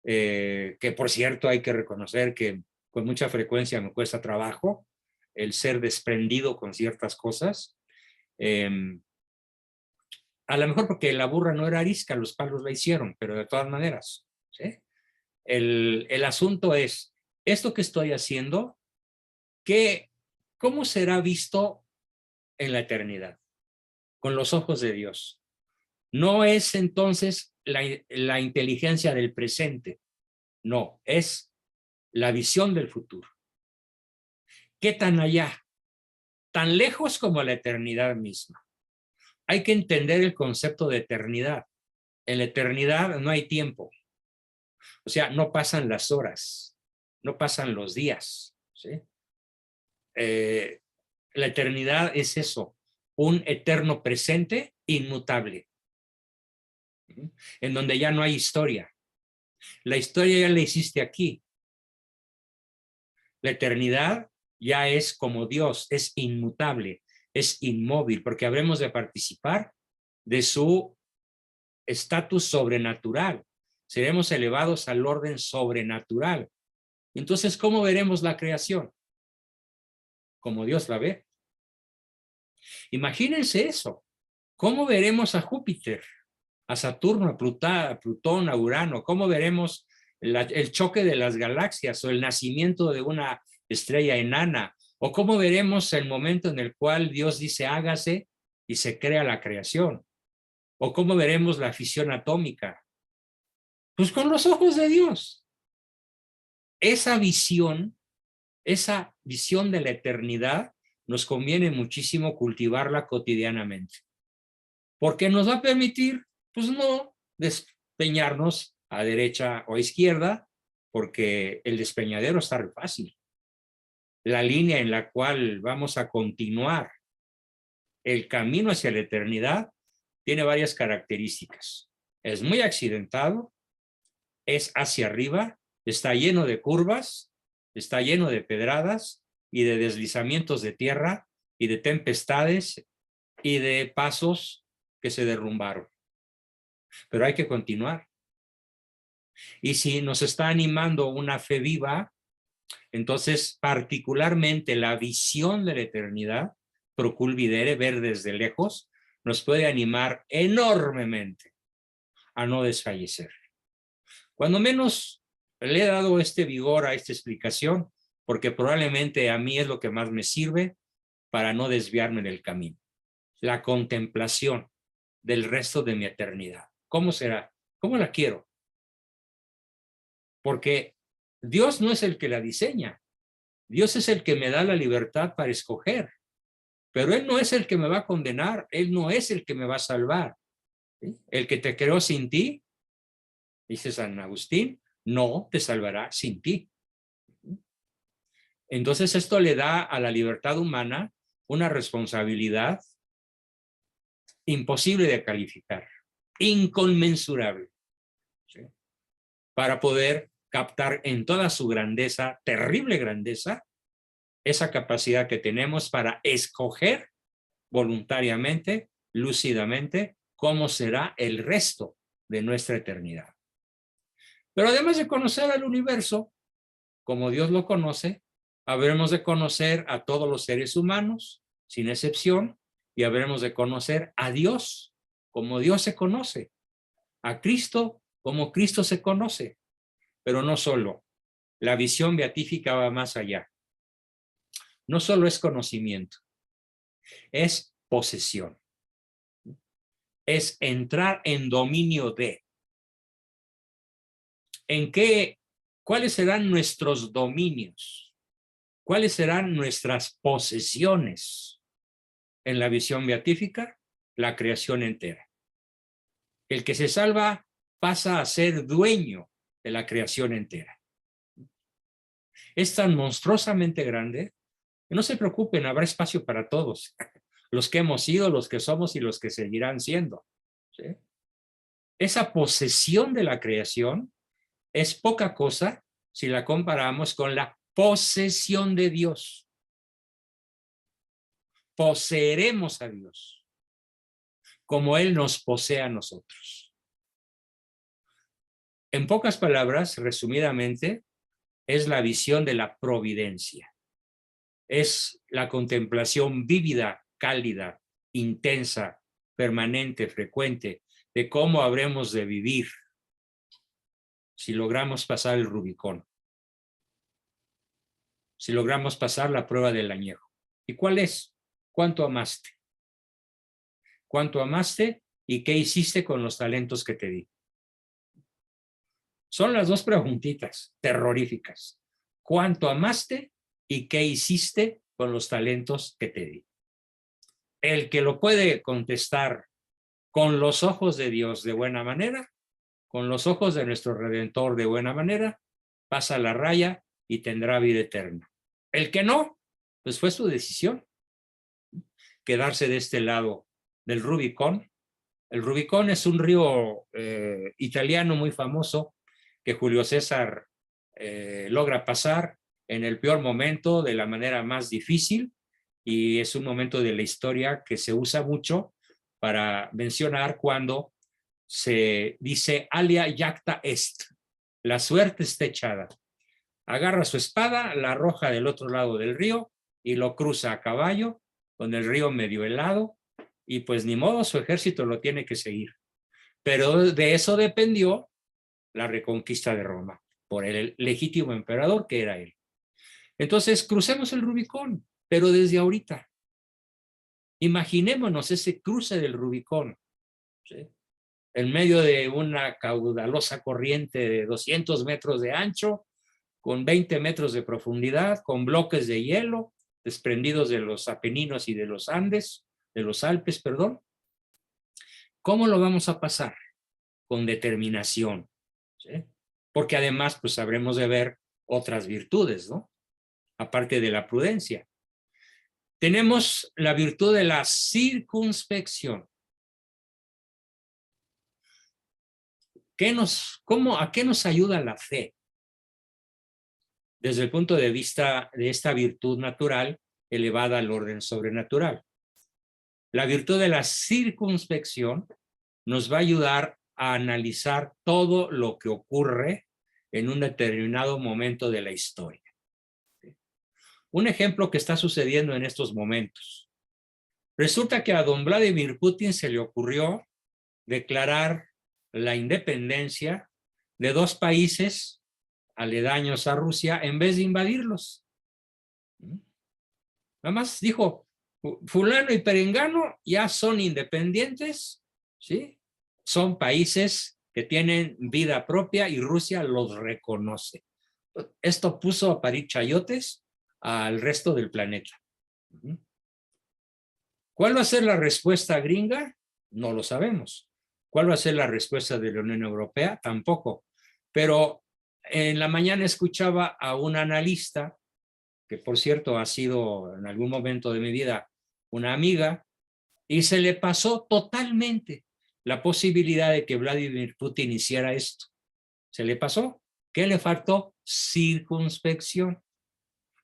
que por cierto hay que reconocer que con mucha frecuencia me cuesta trabajo el ser desprendido con ciertas cosas. A lo mejor porque la burra no era arisca, los palos la hicieron, pero de todas maneras, ¿sí? El asunto es, esto que estoy haciendo, ¿cómo será visto en la eternidad? Con los ojos de Dios. No es entonces la inteligencia del presente, no, es la visión del futuro. ¿Qué tan allá? Tan lejos como la eternidad misma. Hay que entender el concepto de eternidad. En la eternidad no hay tiempo. O sea, no pasan las horas, no pasan los días, ¿sí? La eternidad es eso, un eterno presente inmutable, en donde ya no hay historia. La historia ya la hiciste aquí. La eternidad ya es como Dios, es inmutable, es inmóvil, porque habremos de participar de su estatus sobrenatural. Seremos elevados al orden sobrenatural. Entonces, ¿cómo veremos la creación? Como Dios la ve. Imagínense eso. ¿Cómo veremos a Júpiter, a Saturno, a Plutón, a Urano? ¿Cómo veremos el choque de las galaxias o el nacimiento de una estrella enana? ¿O cómo veremos el momento en el cual Dios dice hágase y se crea la creación? ¿O cómo veremos la fisión atómica? Pues con los ojos de Dios. Esa visión de la eternidad nos conviene muchísimo cultivarla cotidianamente. Porque nos va a permitir, pues no despeñarnos a derecha o a izquierda, porque el despeñadero está re fácil. La línea en la cual vamos a continuar el camino hacia la eternidad tiene varias características. Es muy accidentado, es hacia arriba, está lleno de curvas, está lleno de pedradas y de deslizamientos de tierra y de tempestades y de pasos que se derrumbaron. Pero hay que continuar. Y si nos está animando una fe viva, entonces particularmente la visión de la eternidad, procul videre, ver desde lejos, nos puede animar enormemente a no desfallecer. Cuando menos le he dado este vigor a esta explicación, porque probablemente a mí es lo que más me sirve para no desviarme del camino. La contemplación del resto de mi eternidad. ¿Cómo será? ¿Cómo la quiero? Porque Dios no es el que la diseña. Dios es el que me da la libertad para escoger. Pero Él no es el que me va a condenar. Él no es el que me va a salvar. ¿Sí? El que te creó sin ti, dice San Agustín, no te salvará sin ti. Entonces esto le da a la libertad humana una responsabilidad imposible de calificar, inconmensurable, ¿sí? Para poder captar en toda su grandeza, terrible grandeza, esa capacidad que tenemos para escoger voluntariamente, lúcidamente, cómo será el resto de nuestra eternidad. Pero además de conocer al universo, como Dios lo conoce, habremos de conocer a todos los seres humanos, sin excepción, y habremos de conocer a Dios, como Dios se conoce, a Cristo, como Cristo se conoce. Pero no solo, la visión beatífica va más allá. No solo es conocimiento, es posesión. Es entrar en dominio de. ¿Cuáles serán nuestros dominios? ¿Cuáles serán nuestras posesiones? En la visión beatífica, la creación entera. El que se salva pasa a ser dueño de la creación entera. Es tan monstruosamente grande que no se preocupen, habrá espacio para todos. Los que hemos sido, los que somos y los que seguirán siendo. ¿Sí? Esa posesión de la creación es poca cosa si la comparamos con la posesión de Dios. Poseeremos a Dios como Él nos posee a nosotros. En pocas palabras, resumidamente, es la visión de la providencia. Es la contemplación vívida, cálida, intensa, permanente, frecuente, de cómo habremos de vivir si logramos pasar el Rubicón, si logramos pasar la prueba del añejo. ¿Y cuál es? ¿Cuánto amaste? ¿Cuánto amaste y qué hiciste con los talentos que te di? Son las dos preguntitas terroríficas. ¿Cuánto amaste y qué hiciste con los talentos que te di? El que lo puede contestar con los ojos de Dios de buena manera, con los ojos de nuestro Redentor de buena manera, pasa la raya y tendrá vida eterna. El que no, pues fue su decisión. Quedarse de este lado del Rubicón. El Rubicón es un río italiano muy famoso que Julio César logra pasar en el peor momento, de la manera más difícil, y es un momento de la historia que se usa mucho para mencionar cuando se dice alia jacta est, la suerte está echada. Agarra su espada, la arroja del otro lado del río y lo cruza a caballo con el río medio helado, y pues ni modo, su ejército lo tiene que seguir. Pero de eso dependió la reconquista de Roma por el legítimo emperador que era él. Entonces crucemos el Rubicón, pero desde ahorita. Imaginémonos ese cruce del Rubicón, ¿sí? En medio de una caudalosa corriente de 200 metros de ancho, con 20 metros de profundidad, con bloques de hielo desprendidos de los Apeninos y de los Andes, de los Alpes, perdón. ¿Cómo lo vamos a pasar? Con determinación, ¿sí? Porque además, pues habremos de ver otras virtudes, ¿no? Aparte de la prudencia. Tenemos la virtud de la circunspección. ¿A qué nos ayuda la fe? Desde el punto de vista de esta virtud natural elevada al orden sobrenatural. La virtud de la circunspección nos va a ayudar a analizar todo lo que ocurre en un determinado momento de la historia. Un ejemplo que está sucediendo en estos momentos. Resulta que a don Vladimir Putin se le ocurrió declarar la independencia de dos países aledaños a Rusia en vez de invadirlos. Nada más dijo, fulano y perengano ya son independientes, ¿sí? Son países que tienen vida propia y Rusia los reconoce. Esto puso a parir chayotes al resto del planeta. ¿Cuál va a ser la respuesta gringa? No lo sabemos. ¿Cuál va a ser la respuesta de la Unión Europea? Tampoco. Pero en la mañana escuchaba a un analista, que por cierto ha sido en algún momento de mi vida una amiga, y se le pasó totalmente la posibilidad de que Vladimir Putin hiciera esto. Se le pasó. ¿Qué le faltó? Circunspección.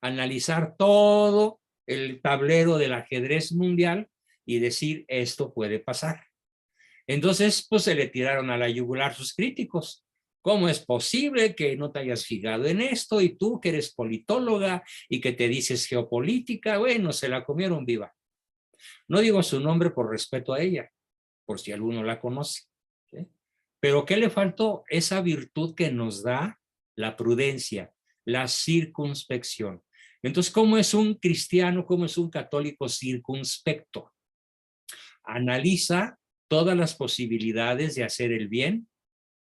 Analizar todo el tablero del ajedrez mundial y decir, esto puede pasar. Entonces, pues se le tiraron a la yugular sus críticos. ¿Cómo es posible que no te hayas fijado en esto? Y tú que eres politóloga y que te dices geopolítica, bueno, se la comieron viva. No digo su nombre por respeto a ella, por si alguno la conoce, ¿sí? Pero ¿qué le faltó? Esa virtud que nos da la prudencia, la circunspección. Entonces, ¿cómo es un cristiano, cómo es un católico circunspecto? Analiza todas las posibilidades de hacer el bien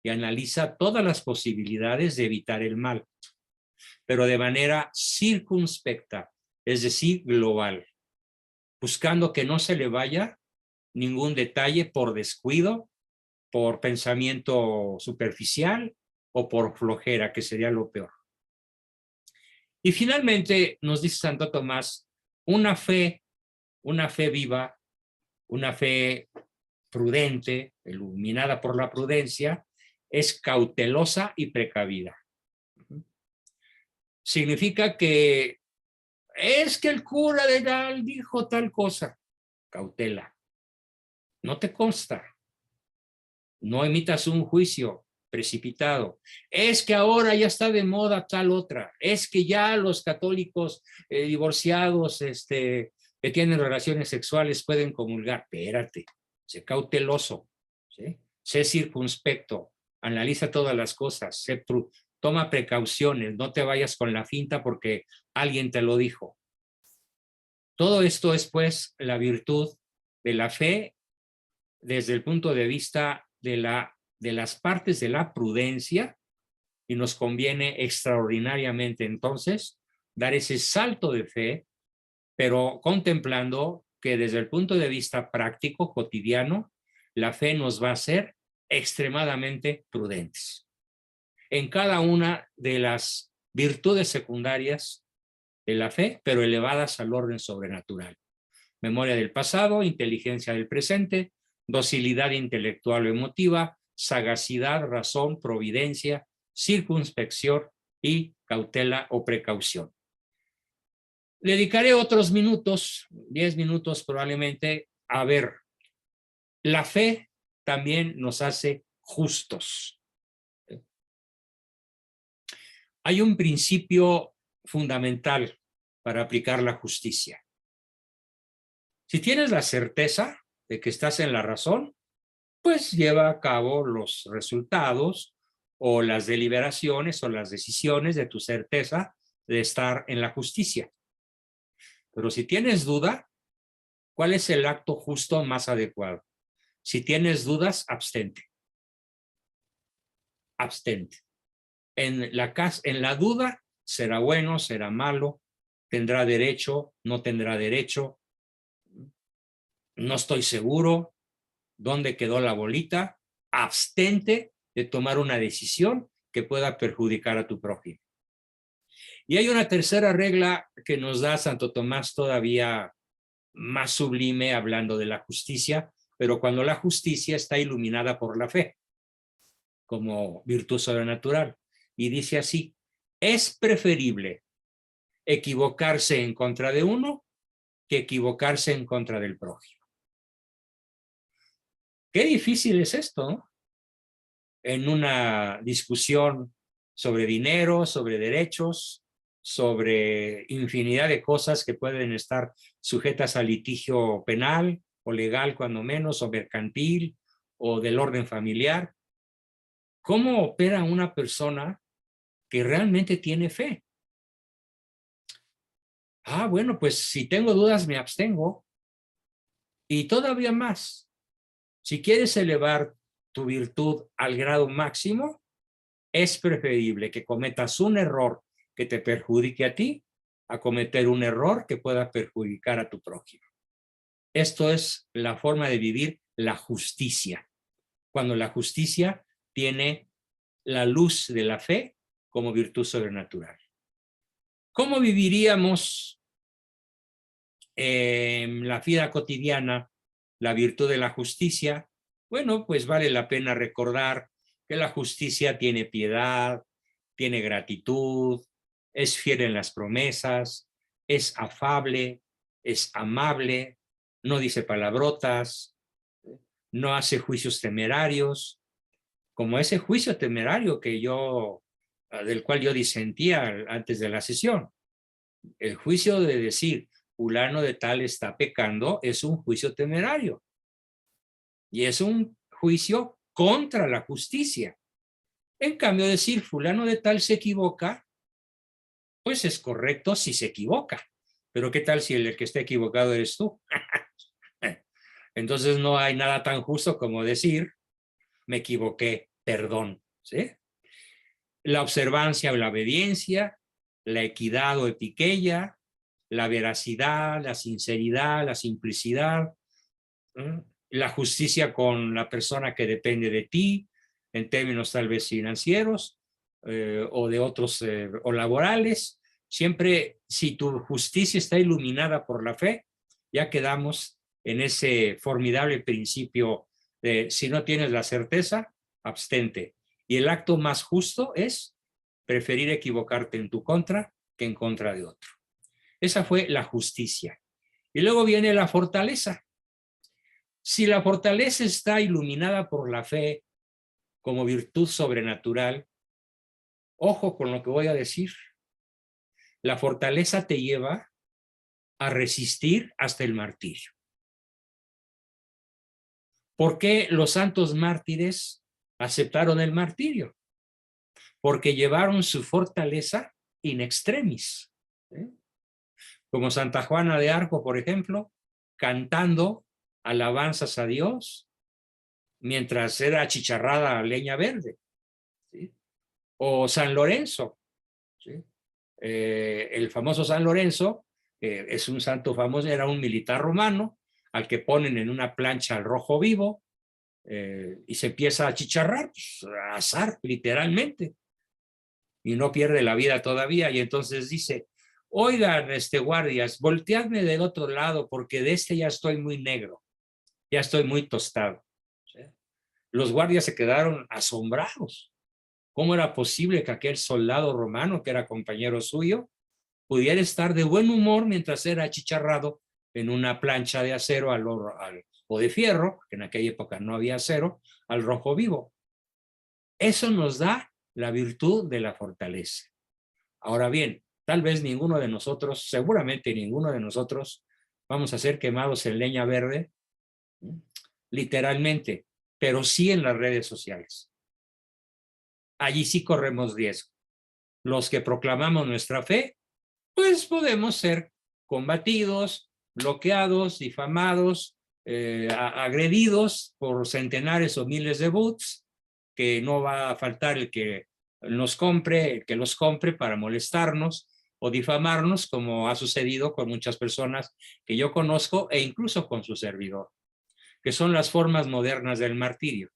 y analiza todas las posibilidades de evitar el mal, pero de manera circunspecta, es decir, global, buscando que no se le vaya ningún detalle por descuido, por pensamiento superficial o por flojera, que sería lo peor. Y finalmente nos dice Santo Tomás, una fe viva, una fe prudente, iluminada por la prudencia, es cautelosa y precavida. Significa que es que el cura de tal dijo tal cosa. Cautela. No te consta. No emitas un juicio precipitado. Es que ahora ya está de moda tal otra. Es que ya los católicos divorciados que tienen relaciones sexuales pueden comulgar. Espérate, sé cauteloso, ¿sí? Sé circunspecto, analiza todas las cosas, toma precauciones, no te vayas con la finta porque alguien te lo dijo. Todo esto es pues la virtud de la fe desde el punto de vista de las partes de la prudencia, y nos conviene extraordinariamente entonces dar ese salto de fe, pero contemplando que desde el punto de vista práctico, cotidiano, la fe nos va a hacer extremadamente prudentes en cada una de las virtudes secundarias de la fe, pero elevadas al orden sobrenatural. Memoria del pasado, inteligencia del presente, docilidad intelectual o emotiva, sagacidad, razón, providencia, circunspección y cautela o precaución. Dedicaré otros minutos, 10 minutos probablemente, a ver, la fe también nos hace justos. Hay un principio fundamental para aplicar la justicia. Si tienes la certeza de que estás en la razón, pues lleva a cabo los resultados o las deliberaciones o las decisiones de tu certeza de estar en la justicia. Pero si tienes duda, ¿cuál es el acto justo más adecuado? Si tienes dudas, abstente. Abstente. En la duda, será bueno, será malo, tendrá derecho, no tendrá derecho, no estoy seguro, ¿dónde quedó la bolita? Abstente de tomar una decisión que pueda perjudicar a tu prójimo. Y hay una tercera regla que nos da Santo Tomás todavía más sublime hablando de la justicia, pero cuando la justicia está iluminada por la fe, como virtud sobrenatural. Y dice así, es preferible equivocarse en contra de uno que equivocarse en contra del prójimo. Qué difícil es esto, ¿no? En una discusión sobre dinero, sobre derechos, sobre infinidad de cosas que pueden estar sujetas a litigio penal o legal cuando menos, o mercantil, o del orden familiar. ¿Cómo opera una persona que realmente tiene fe? Bueno, pues si tengo dudas me abstengo. Y todavía más, si quieres elevar tu virtud al grado máximo, es preferible que cometas un error que te perjudique a ti a cometer un error que pueda perjudicar a tu prójimo. Esto es la forma de vivir la justicia, cuando la justicia tiene la luz de la fe como virtud sobrenatural. ¿Cómo viviríamos en la vida cotidiana la virtud de la justicia? Bueno, pues vale la pena recordar que la justicia tiene piedad, tiene gratitud, es fiel en las promesas, es afable, es amable, no dice palabrotas, no hace juicios temerarios, como ese juicio temerario del cual yo disentía antes de la sesión. El juicio de decir, fulano de tal está pecando, es un juicio temerario. Y es un juicio contra la justicia. En cambio, decir fulano de tal se equivoca, pues es correcto si se equivoca. Pero ¿qué tal si el que está equivocado eres tú? Entonces no hay nada tan justo como decir, me equivoqué, perdón. ¿Sí? La observancia o la obediencia, la equidad o etiquella, la veracidad, la sinceridad, la simplicidad, la justicia con la persona que depende de ti, en términos tal vez financieros o de otros o laborales, Siempre, si tu justicia está iluminada por la fe, ya quedamos en ese formidable principio de si no tienes la certeza, abstente. Y el acto más justo es preferir equivocarte en tu contra que en contra de otro. Esa fue la justicia. Y luego viene la fortaleza. Si la fortaleza está iluminada por la fe como virtud sobrenatural, ojo con lo que voy a decir. La fortaleza te lleva a resistir hasta el martirio. ¿Por qué los santos mártires aceptaron el martirio? Porque llevaron su fortaleza in extremis. Como Santa Juana de Arco, por ejemplo, cantando alabanzas a Dios mientras era achicharrada a leña verde. ¿Sí? O San Lorenzo. ¿Sí? El famoso San Lorenzo es un santo famoso, era un militar romano al que ponen en una plancha al rojo vivo y se empieza a achicharrar, pues, a asar literalmente, y no pierde la vida todavía. Y entonces dice: oigan, guardias, volteadme del otro lado porque de este ya estoy muy negro, ya estoy muy tostado. ¿Sí? Los guardias se quedaron asombrados. ¿Cómo era posible que aquel soldado romano, que era compañero suyo, pudiera estar de buen humor mientras era achicharrado en una plancha de acero o de fierro, que en aquella época no había acero, al rojo vivo? Eso nos da la virtud de la fortaleza. Ahora bien, tal vez ninguno de nosotros, seguramente ninguno de nosotros, vamos a ser quemados en leña verde, literalmente, pero sí en las redes sociales. Allí sí corremos riesgo. Los que proclamamos nuestra fe, pues podemos ser combatidos, bloqueados, difamados, agredidos por centenares o miles de bots, que no va a faltar el que los compre para molestarnos o difamarnos, como ha sucedido con muchas personas que yo conozco e incluso con su servidor, que son las formas modernas del martirio.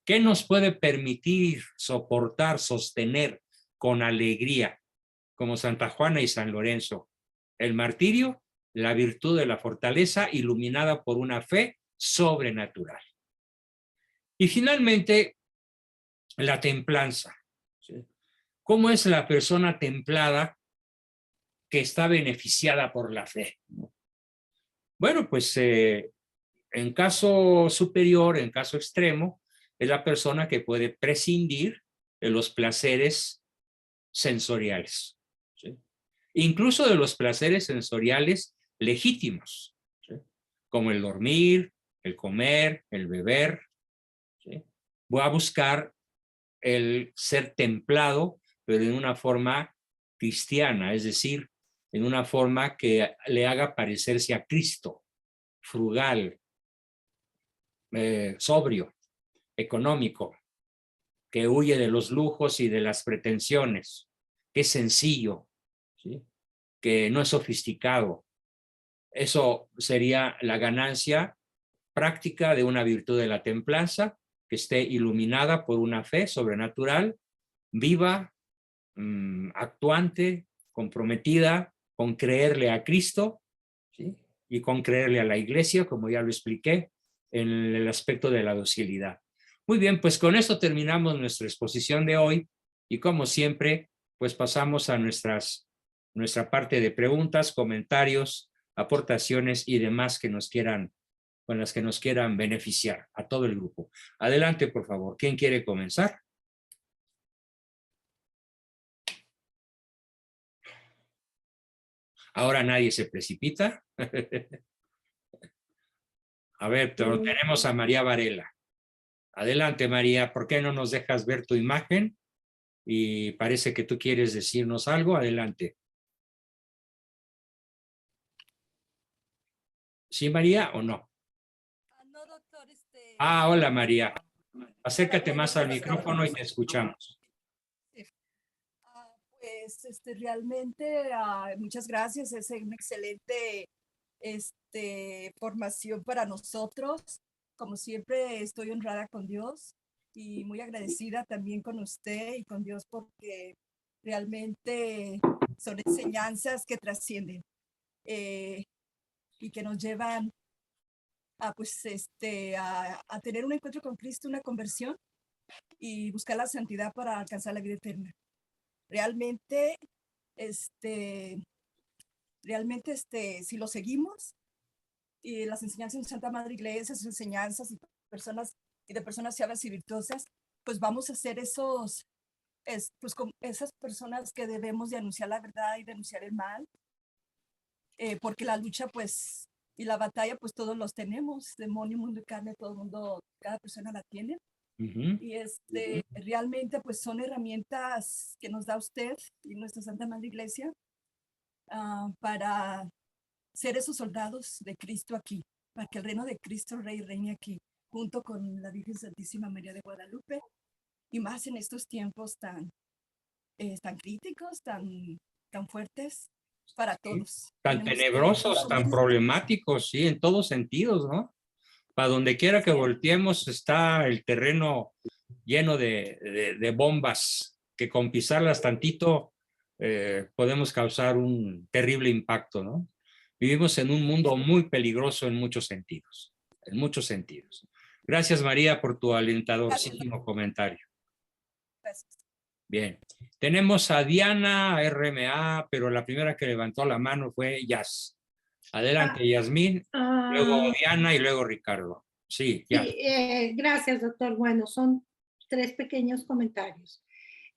¿Qué nos puede permitir soportar, sostener con alegría, como Santa Juana y San Lorenzo? El martirio, la virtud de la fortaleza iluminada por una fe sobrenatural. Y finalmente, la templanza. ¿Cómo es la persona templada que está beneficiada por la fe? Bueno, pues en caso superior, en caso extremo, es la persona que puede prescindir de los placeres sensoriales, ¿sí? Incluso de los placeres sensoriales legítimos, ¿sí? Como el dormir, el comer, el beber, ¿sí? Voy a buscar el ser templado, pero en una forma cristiana, es decir, en una forma que le haga parecerse a Cristo, frugal, sobrio, económico, que huye de los lujos y de las pretensiones, que es sencillo, ¿sí? Que no es sofisticado. Eso sería la ganancia práctica de una virtud de la templanza, que esté iluminada por una fe sobrenatural, viva, actuante, comprometida con creerle a Cristo, ¿sí? Y con creerle a la Iglesia, como ya lo expliqué, en el aspecto de la docilidad. Muy bien, pues con esto terminamos nuestra exposición de hoy y como siempre, pues pasamos a nuestra parte de preguntas, comentarios, aportaciones y demás que nos quieran, con las que nos quieran beneficiar a todo el grupo. Adelante, por favor. ¿Quién quiere comenzar? Ahora nadie se precipita. A ver, tenemos a María Varela. Adelante, María. ¿Por qué no nos dejas ver tu imagen? Y parece que tú quieres decirnos algo. Adelante. ¿Sí, María, o no? No, doctor. Hola, María. Acércate más al micrófono y te escuchamos. Pues realmente muchas gracias. Es una excelente formación para nosotros. Como siempre, estoy honrada con Dios y muy agradecida también con usted y con Dios, porque realmente son enseñanzas que trascienden y que nos llevan a, pues, a tener un encuentro con Cristo, una conversión y buscar la santidad para alcanzar la vida eterna. Realmente, si lo seguimos y las enseñanzas de Santa Madre Iglesia, sus enseñanzas y de personas sabias y virtuosas, pues vamos a ser pues con esas personas que debemos de anunciar la verdad y denunciar el mal, porque la lucha, pues, y la batalla, pues todos los tenemos, demonio, mundo y carne, todo el mundo, cada persona la tiene. Y realmente, pues son herramientas que nos da usted y nuestra Santa Madre Iglesia para ser esos soldados de Cristo aquí, para que el reino de Cristo Rey reine aquí, junto con la Virgen Santísima María de Guadalupe, y más en estos tiempos tan críticos, tan fuertes para todos. Tan tenebrosos, tan problemáticos, sí, en todos sentidos, ¿no? Para donde quiera que volteemos está el terreno lleno de bombas que con pisarlas tantito podemos causar un terrible impacto, ¿no? Vivimos en un mundo muy peligroso en muchos sentidos, en muchos sentidos. Gracias, María, por tu alentadorcísimo comentario. Gracias. Bien, tenemos a Diana RMA, pero la primera que levantó la mano fue Yas. Adelante, Yasmín, luego Diana y luego Ricardo. Sí, ya. Sí, gracias, doctor. Bueno, son 3 pequeños comentarios.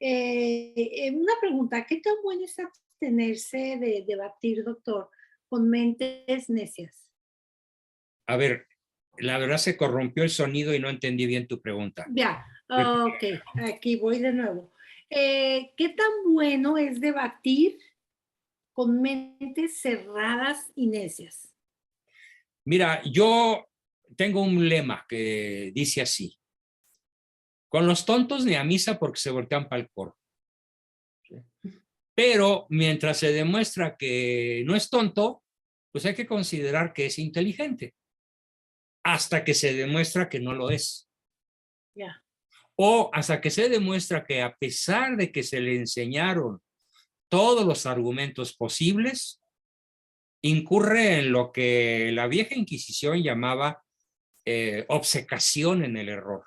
Una pregunta, ¿qué tan bueno es abstenerse de debatir, doctor, con mentes necias? A ver, la verdad se corrompió el sonido y no entendí bien tu pregunta. Ya, ok, aquí voy de nuevo. ¿Qué tan bueno es debatir con mentes cerradas y necias? Mira, yo tengo un lema que dice así: con los tontos ni a misa porque se voltean para el coro. Pero mientras se demuestra que no es tonto, pues hay que considerar que es inteligente, hasta que se demuestra que no lo es. Ya. O hasta que se demuestra que a pesar de que se le enseñaron todos los argumentos posibles, incurre en lo que la vieja Inquisición llamaba obcecación en el error,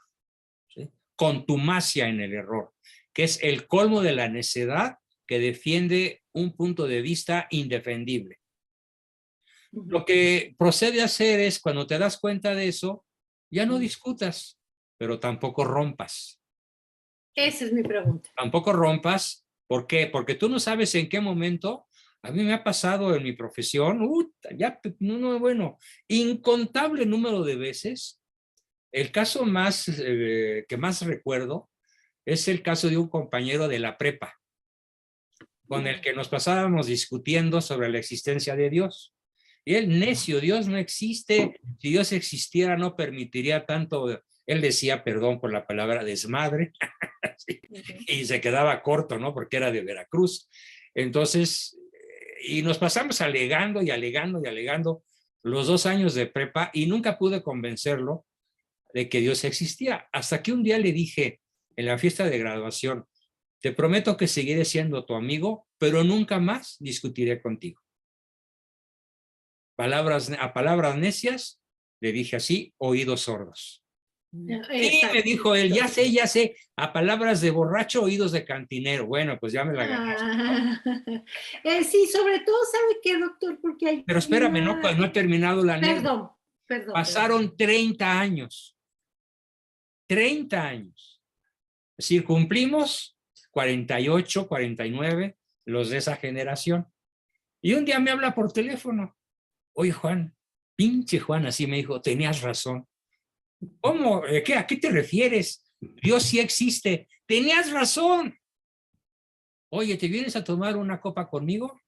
¿sí? Contumacia en el error, que es el colmo de la necedad que defiende un punto de vista indefendible. Lo que procede a hacer es, cuando te das cuenta de eso, ya no discutas, pero tampoco rompas. Esa es mi pregunta. Tampoco rompas. ¿Por qué? Porque tú no sabes en qué momento. A mí me ha pasado en mi profesión, bueno, incontable número de veces. El caso que más recuerdo es el caso de un compañero de la prepa, con el que nos pasábamos discutiendo sobre la existencia de Dios. Y él, necio, Dios no existe. Si Dios existiera, no permitiría tanto. Él decía, perdón por la palabra, desmadre. Y se quedaba corto, ¿no? Porque era de Veracruz. Entonces, y nos pasamos alegando y alegando y alegando los 2 años de prepa y nunca pude convencerlo de que Dios existía. Hasta que un día le dije en la fiesta de graduación: te prometo que seguiré siendo tu amigo, pero nunca más discutiré contigo. A palabras necias, le dije así, oídos sordos. Sí, me dijo él, ya sé, a palabras de borracho, oídos de cantinero. Bueno, pues ya me la ganaste. Sí, sobre todo, ¿sabe qué, doctor? Porque hay. Pero espérame, no he terminado la anécdota. Perdón. Pasaron 30 años. 30 años. Es decir, cumplimos 48, 49, los de esa generación. Y un día me habla por teléfono. Oye, Juan, pinche Juan, así me dijo, tenías razón. ¿Cómo? ¿A qué te refieres? Dios sí existe. Tenías razón. Oye, ¿te vienes a tomar una copa conmigo?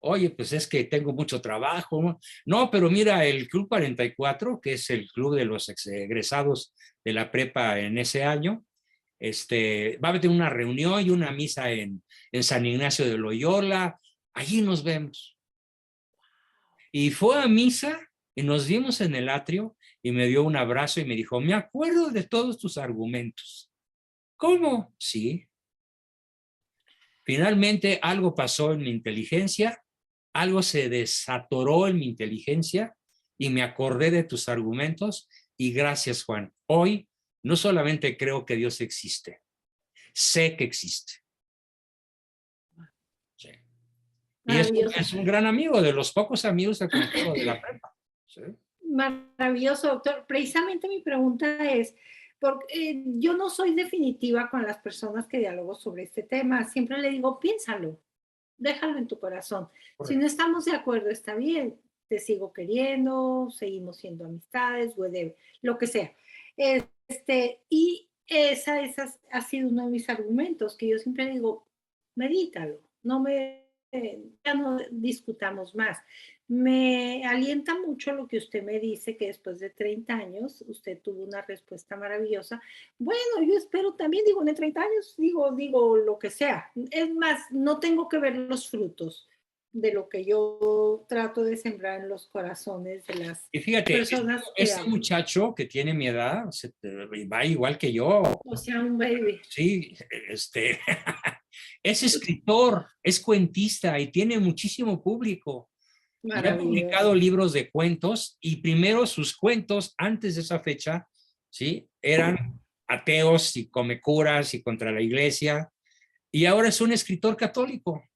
Oye, pues es que tengo mucho trabajo. No, pero mira, el Club 44, que es el club de los egresados de la prepa en ese año, va a tener una reunión y una misa en San Ignacio de Loyola. Allí nos vemos. Y fue a misa y nos vimos en el atrio y me dio un abrazo y me dijo, me acuerdo de todos tus argumentos. ¿Cómo? Sí. Finalmente algo pasó en mi inteligencia, algo se desatoró en mi inteligencia y me acordé de tus argumentos y gracias, Juan. Hoy no solamente creo que Dios existe, sé que existe. Sí. Y Maravilloso. es un gran amigo, de los pocos amigos que conozco de la prepa. ¿Sí? Maravilloso, doctor. Precisamente mi pregunta es, porque yo no soy definitiva con las personas que dialogo sobre este tema. Siempre le digo, piénsalo, déjalo en tu corazón. Correcto. Si no estamos de acuerdo, está bien. Te sigo queriendo, seguimos siendo amistades, whatever, lo que sea. Y esa ha sido uno de mis argumentos, que yo siempre digo, medítalo, ya no discutamos más. Me alienta mucho lo que usted me dice, que después de 30 años usted tuvo una respuesta maravillosa. Bueno, yo espero también, digo, en 30 años, digo lo que sea. Es más, no tengo que ver los frutos de lo que yo trato de sembrar en los corazones de las Y fíjate, personas que este amo. muchacho que tiene mi edad, va igual que yo. O sea, un baby. Sí, es escritor, es cuentista y tiene muchísimo público. Y ha publicado libros de cuentos y primero sus cuentos antes de esa fecha, ¿sí? Eran ateos y comecuras y contra la iglesia. Y ahora es un escritor católico.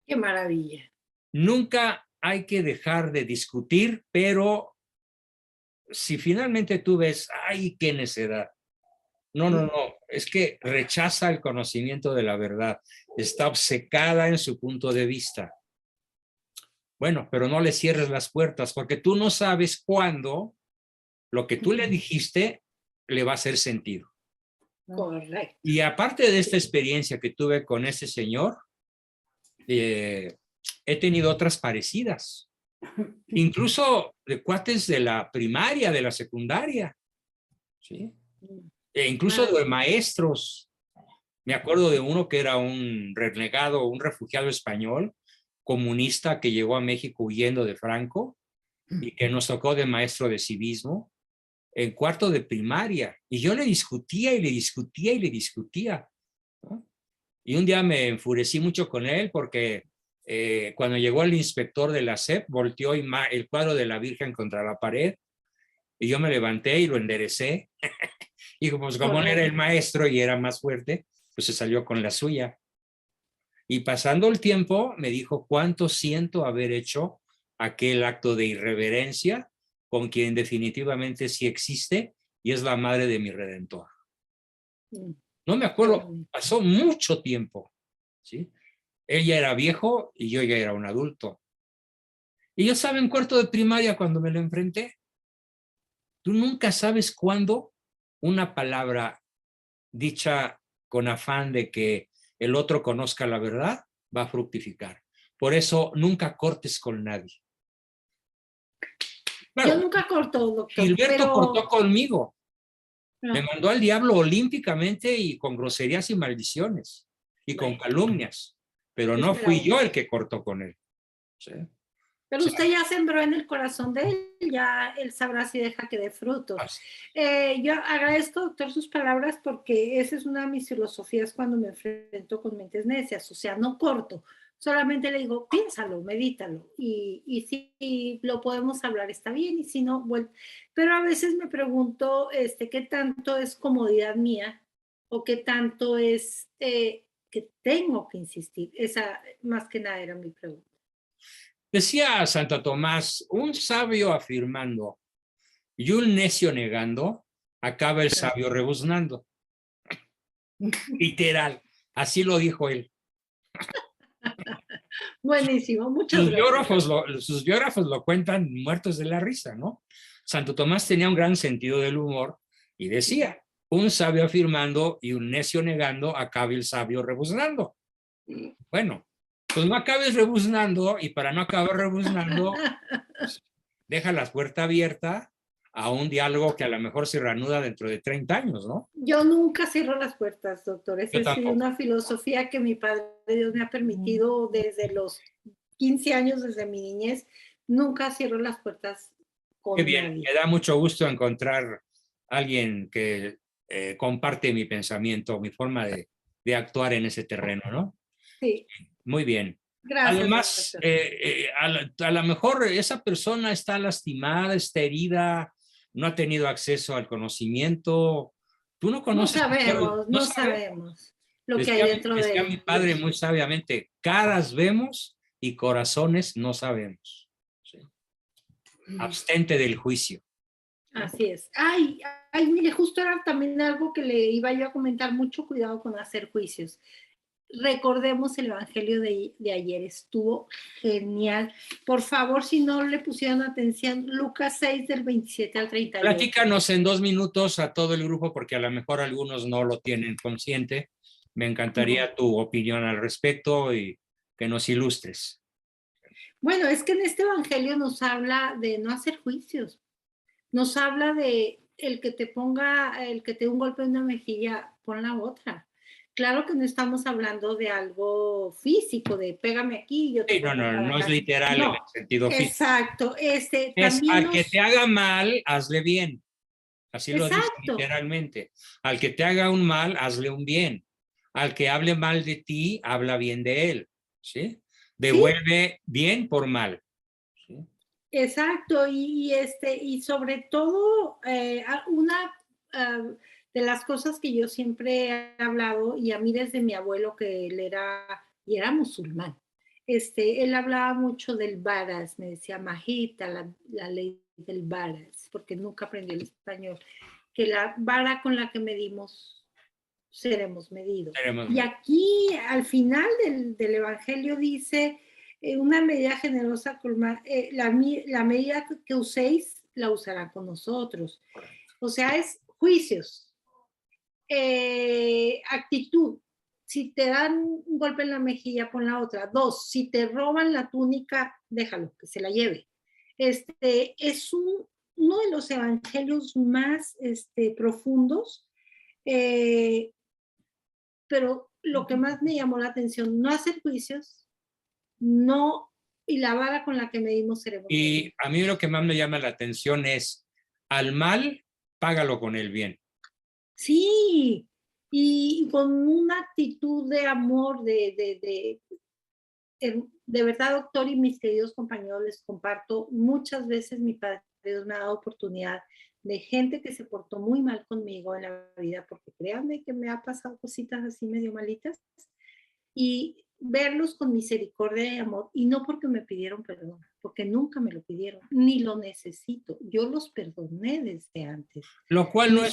Qué maravilla. Nunca hay que dejar de discutir, pero si finalmente tú ves, ¡ay, qué necedad! No, es que rechaza el conocimiento de la verdad, está obcecada en su punto de vista. Bueno, pero no le cierres las puertas, porque tú no sabes cuándo lo que tú le dijiste le va a hacer sentido. Correcto. Y aparte de esta experiencia que tuve con ese señor, he tenido otras parecidas, incluso de cuates de la primaria, de la secundaria, ¿sí? E incluso de maestros. Me acuerdo de uno que era un renegado, un refugiado español, comunista que llegó a México huyendo de Franco y que nos tocó de maestro de civismo en cuarto de primaria. Y yo le discutía y le discutía y le discutía, ¿no? Y un día me enfurecí mucho con él porque cuando llegó el inspector de la SEP, volteó el cuadro de la Virgen contra la pared y yo me levanté y lo enderecé. Y pues como él era el maestro y era más fuerte, pues se salió con la suya. Y pasando el tiempo me dijo cuánto siento haber hecho aquel acto de irreverencia con quien definitivamente sí existe y es la madre de mi Redentor. No me acuerdo, pasó mucho tiempo, ¿sí? Él ya era viejo y yo ya era un adulto. Y yo estaba en cuarto de primaria cuando me lo enfrenté. Tú nunca sabes cuándo una palabra dicha con afán de que el otro conozca la verdad va a fructificar. Por eso nunca cortes con nadie. Claro, yo nunca corto, doctor. Gilberto cortó conmigo. Me mandó al diablo olímpicamente y con groserías y maldiciones y con calumnias. Pero no fui yo el que cortó con él. ¿Sí? Pero usted ya sembró en el corazón de él, ya él sabrá si deja que dé frutos. Yo agradezco, doctor, sus palabras porque esa es una de mis filosofías cuando me enfrento con mentes necias. O sea, no corto, solamente le digo, piénsalo, medítalo. Y si lo podemos hablar, está bien, y si no, bueno. Pero a veces me pregunto qué tanto es comodidad mía o qué tanto es que tengo que insistir. Esa más que nada era mi pregunta. Decía Santo Tomás, un sabio afirmando y un necio negando, acaba el sabio rebuznando. Literal, así lo dijo él. Buenísimo, muchas gracias. Sus biógrafos lo cuentan muertos de la risa, ¿no? Santo Tomás tenía un gran sentido del humor y decía, un sabio afirmando y un necio negando, acaba el sabio rebuznando. Bueno, pues no acabes rebuznando y para no acabar rebuznando, pues, deja la puerta abierta a un diálogo que a lo mejor se reanuda dentro de 30 años, ¿no? Yo nunca cierro las puertas, doctor. Esa es una filosofía que mi Padre Dios me ha permitido desde los 15 años, desde mi niñez. Nunca cierro las puertas con Qué bien, nadie. me da mucho gusto encontrar a alguien que comparte mi pensamiento, mi forma de de actuar en ese terreno, ¿no? Sí, Muy bien. gracias. Además, doctor. a lo mejor esa persona está lastimada, está herida, no ha tenido acceso al conocimiento. Tú no No conoces. sabemos, No no sabes. sabemos lo que hay dentro Decía de mi padre ellos. muy sabiamente, caras vemos y corazones no sabemos. ¿Sí? Abstente del juicio. Así es. Ay, ay, mire, justo era también algo que le iba yo a comentar, mucho cuidado con hacer juicios. Recordemos el Evangelio de ayer, estuvo genial. Por favor, si no le pusieron atención, Lucas 6 del 27 al 38. Platícanos en 2 minutos a todo el grupo, porque a lo mejor algunos no lo tienen consciente. Me encantaría tu opinión al respecto y que nos ilustres. Bueno, es que en este Evangelio nos habla de no hacer juicios. Nos habla de el que te dé un golpe en una mejilla, pon la otra. Claro que no estamos hablando de algo físico, de pégame aquí y yo te Sí, no, pego para no es acá. literal en el No, sentido físico. exacto. Es También al que te haga mal, hazle bien. Así lo dice exacto. literalmente. Al que te haga un mal, hazle un bien. Al que hable mal de ti, habla bien de él. ¿Sí? Devuelve bien por mal. ¿Sí? Exacto, y sobre todo, una de las cosas que yo siempre he hablado, y a mí desde mi abuelo, que él era musulmán, él hablaba mucho del varas, me decía, majita, la ley del varas, porque nunca aprendió el español, que la vara con la que medimos seremos medidos. Y aquí, al final del Evangelio dice, una medida generosa, la medida que uséis, la usarán con nosotros. O sea, es juicios, actitud. Si te dan un golpe en la mejilla, pon la otra. 2, si te roban la túnica, déjalo, que se la lleve. Es uno de los evangelios más profundos, pero lo que más me llamó la atención, no hacer juicios, no, y la vara con la que medimos seremos. Y a mí lo que más me llama la atención es, al mal, págalo con el bien. Sí, y con una actitud de amor, de verdad, doctor, y mis queridos compañeros, les comparto, muchas veces mi padre Dios me ha dado oportunidad de gente que se portó muy mal conmigo en la vida, porque créanme que me ha pasado cositas así medio malitas, y verlos con misericordia y amor, y no porque me pidieron perdón, porque nunca me lo pidieron, ni lo necesito, yo los perdoné desde antes. Lo cual no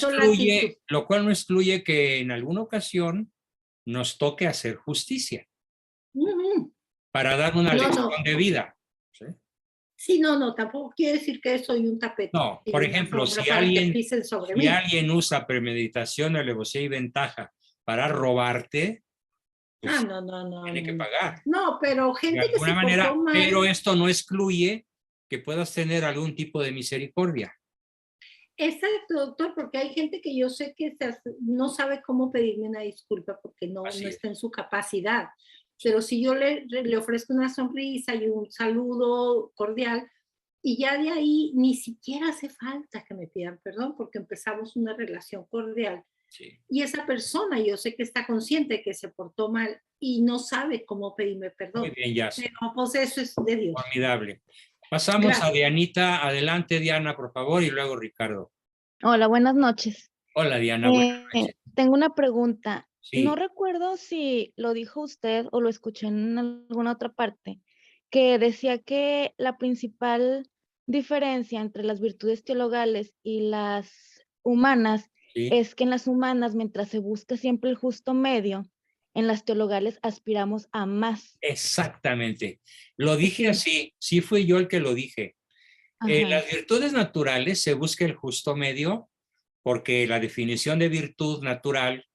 excluye que en alguna ocasión nos toque hacer justicia para dar una lección de vida. ¿Sí? Sí, no, tampoco quiere decir que soy un tapete. No, por ejemplo, si alguien usa premeditación, alevosía y ventaja para robarte, pues no, tiene que pagar. No, pero gente de alguna que se manera, portó mal. pero esto no excluye que puedas tener algún tipo de misericordia. Exacto, doctor, porque hay gente que yo sé que no sabe cómo pedirme una disculpa porque no está en su capacidad. Pero si yo le ofrezco una sonrisa y un saludo cordial, y ya de ahí ni siquiera hace falta que me pidan perdón porque empezamos una relación cordial. Sí. Y esa persona yo sé que está consciente que se portó mal y no sabe cómo pedirme perdón. Muy bien, ya. Pero pues eso es de Dios. Formidable. Pasamos a Dianita. Adelante, Diana, por favor, y luego Ricardo. Hola, buenas noches. Hola, Diana. Buenas noches. Tengo una pregunta. Sí. No recuerdo si lo dijo usted o lo escuché en alguna otra parte, que decía que la principal diferencia entre las virtudes teologales y las humanas es que en las humanas, mientras se busca siempre el justo medio, en las teologales aspiramos a más. Exactamente. Lo dije así, sí fui yo el que lo dije. Las virtudes naturales se busca el justo medio porque la definición de virtud natural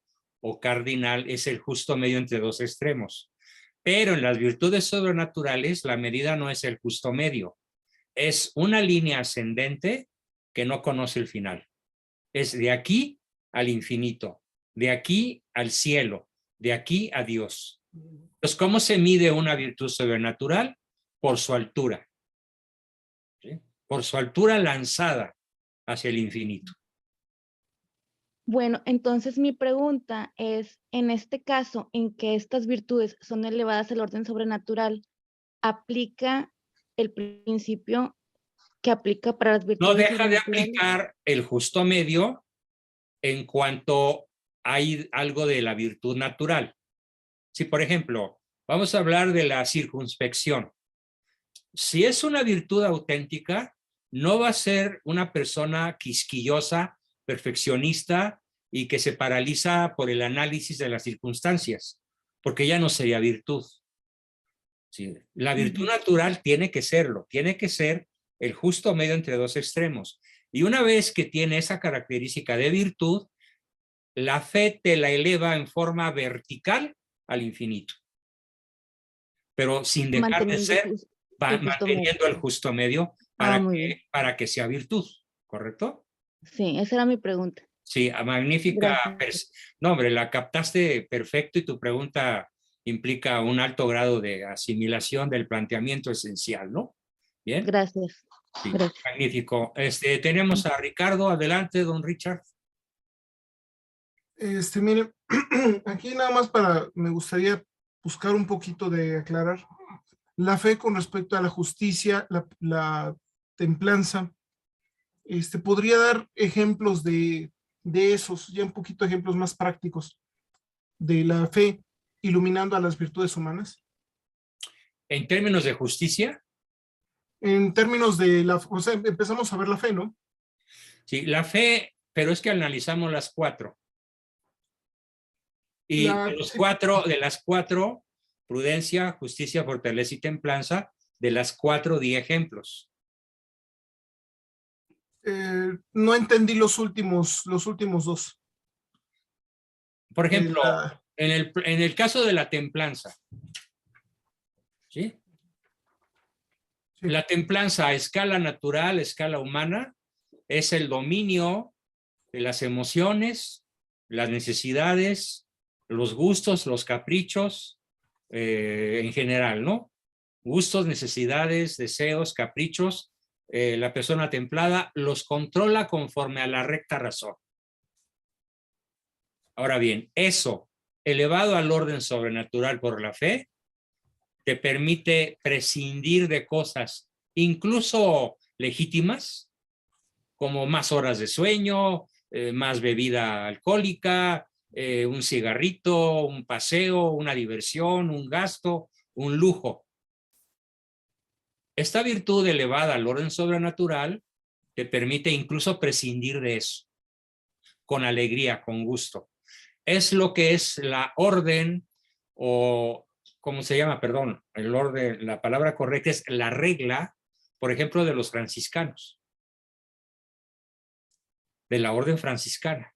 o cardinal es el justo medio entre dos extremos. Pero en las virtudes sobrenaturales la medida no es el justo medio, es una línea ascendente que no conoce el final. Es de aquí al infinito, de aquí al cielo, de aquí a Dios. Entonces, ¿cómo se mide una virtud sobrenatural? Por su altura. ¿Sí? Por su altura lanzada hacia el infinito. Bueno, entonces mi pregunta es, en este caso, en que estas virtudes son elevadas al orden sobrenatural, ¿aplica el principio que aplica para las No virtudes deja de sobrenaturales? aplicar el justo medio en cuanto hay algo de la virtud natural. Si, por ejemplo, vamos a hablar de la circunspección. Si es una virtud auténtica, no va a ser una persona quisquillosa, perfeccionista y que se paraliza por el análisis de las circunstancias, porque ya no sería virtud. Sí, la virtud natural tiene que serlo, tiene que ser el justo medio entre dos extremos. Y una vez que tiene esa característica de virtud, la fe te la eleva en forma vertical al infinito, pero sin dejar de Manteniendo ser, el justo medio. manteniendo el justo medio Muy bien. para que sea virtud, ¿correcto? Sí, esa era mi pregunta. Sí, magnífica. Gracias. No, hombre, la captaste perfecto y tu pregunta implica un alto grado de asimilación del planteamiento esencial, ¿no? Bien. Gracias. Sí, Gracias. magnífico. Tenemos a Ricardo. Adelante, don Richard. Mire, aquí nada más me gustaría buscar un poquito de aclarar la fe con respecto a la justicia, la templanza. ¿Podría dar ejemplos de esos, ya un poquito ejemplos más prácticos de la fe iluminando a las virtudes humanas? En términos de justicia. En términos o sea, empezamos a ver la fe, ¿no? Sí, la fe, pero es que analizamos las cuatro. Y de las cuatro, prudencia, justicia, fortaleza y templanza, de las cuatro di ejemplos. No entendí los últimos dos. Por ejemplo, en el caso de la templanza, ¿sí? Sí. La templanza a escala natural, a escala humana, es el dominio de las emociones, las necesidades, los gustos, los caprichos, en general, ¿no? Gustos, necesidades, deseos, caprichos. La persona templada los controla conforme a la recta razón. Ahora bien, eso, elevado al orden sobrenatural por la fe, te permite prescindir de cosas, incluso legítimas, como más horas de sueño, más bebida alcohólica, un cigarrito, un paseo, una diversión, un gasto, un lujo. Esta virtud elevada al orden sobrenatural te permite incluso prescindir de eso, con alegría, con gusto. Es lo que es la orden, o ¿cómo se llama? Perdón, el orden, la palabra correcta es la regla, por ejemplo, de los franciscanos, de la orden franciscana,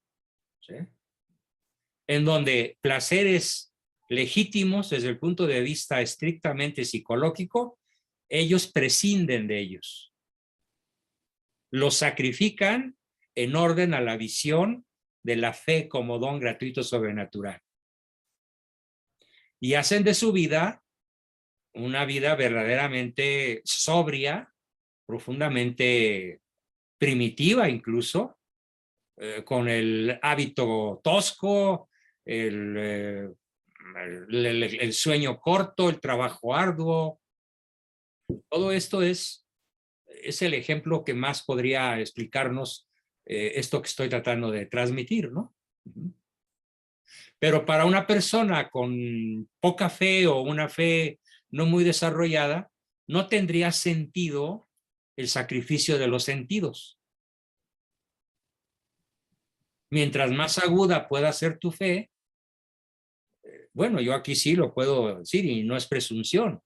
¿sí? En donde placeres legítimos desde el punto de vista estrictamente psicológico, ellos prescinden de ellos. Los sacrifican en orden a la visión de la fe como don gratuito sobrenatural. Y hacen de su vida una vida verdaderamente sobria, profundamente primitiva incluso, con el hábito tosco, el sueño corto, el trabajo arduo. Todo esto es el ejemplo que más podría explicarnos esto que estoy tratando de transmitir, ¿no? Pero para una persona con poca fe o una fe no muy desarrollada, no tendría sentido el sacrificio de los sentidos. Mientras más aguda pueda ser tu fe, bueno, yo aquí sí lo puedo decir y no es presunción,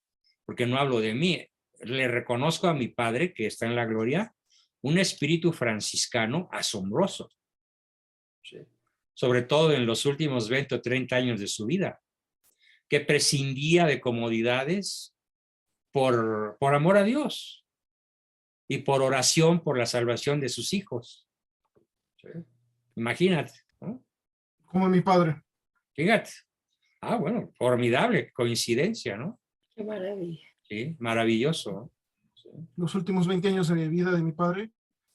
porque no hablo de mí. Le reconozco a mi padre, que está en la gloria, un espíritu franciscano asombroso, ¿sí? Sobre todo en los últimos 20 o 30 años de su vida, que prescindía de comodidades por amor a Dios y por oración por la salvación de sus hijos. ¿Sí? Imagínate, ¿no? Como mi padre. Fíjate. Bueno, formidable coincidencia, ¿no? Qué maravilla. Sí, maravilloso, ¿no? Sí. Los últimos 20 años de vida de mi padre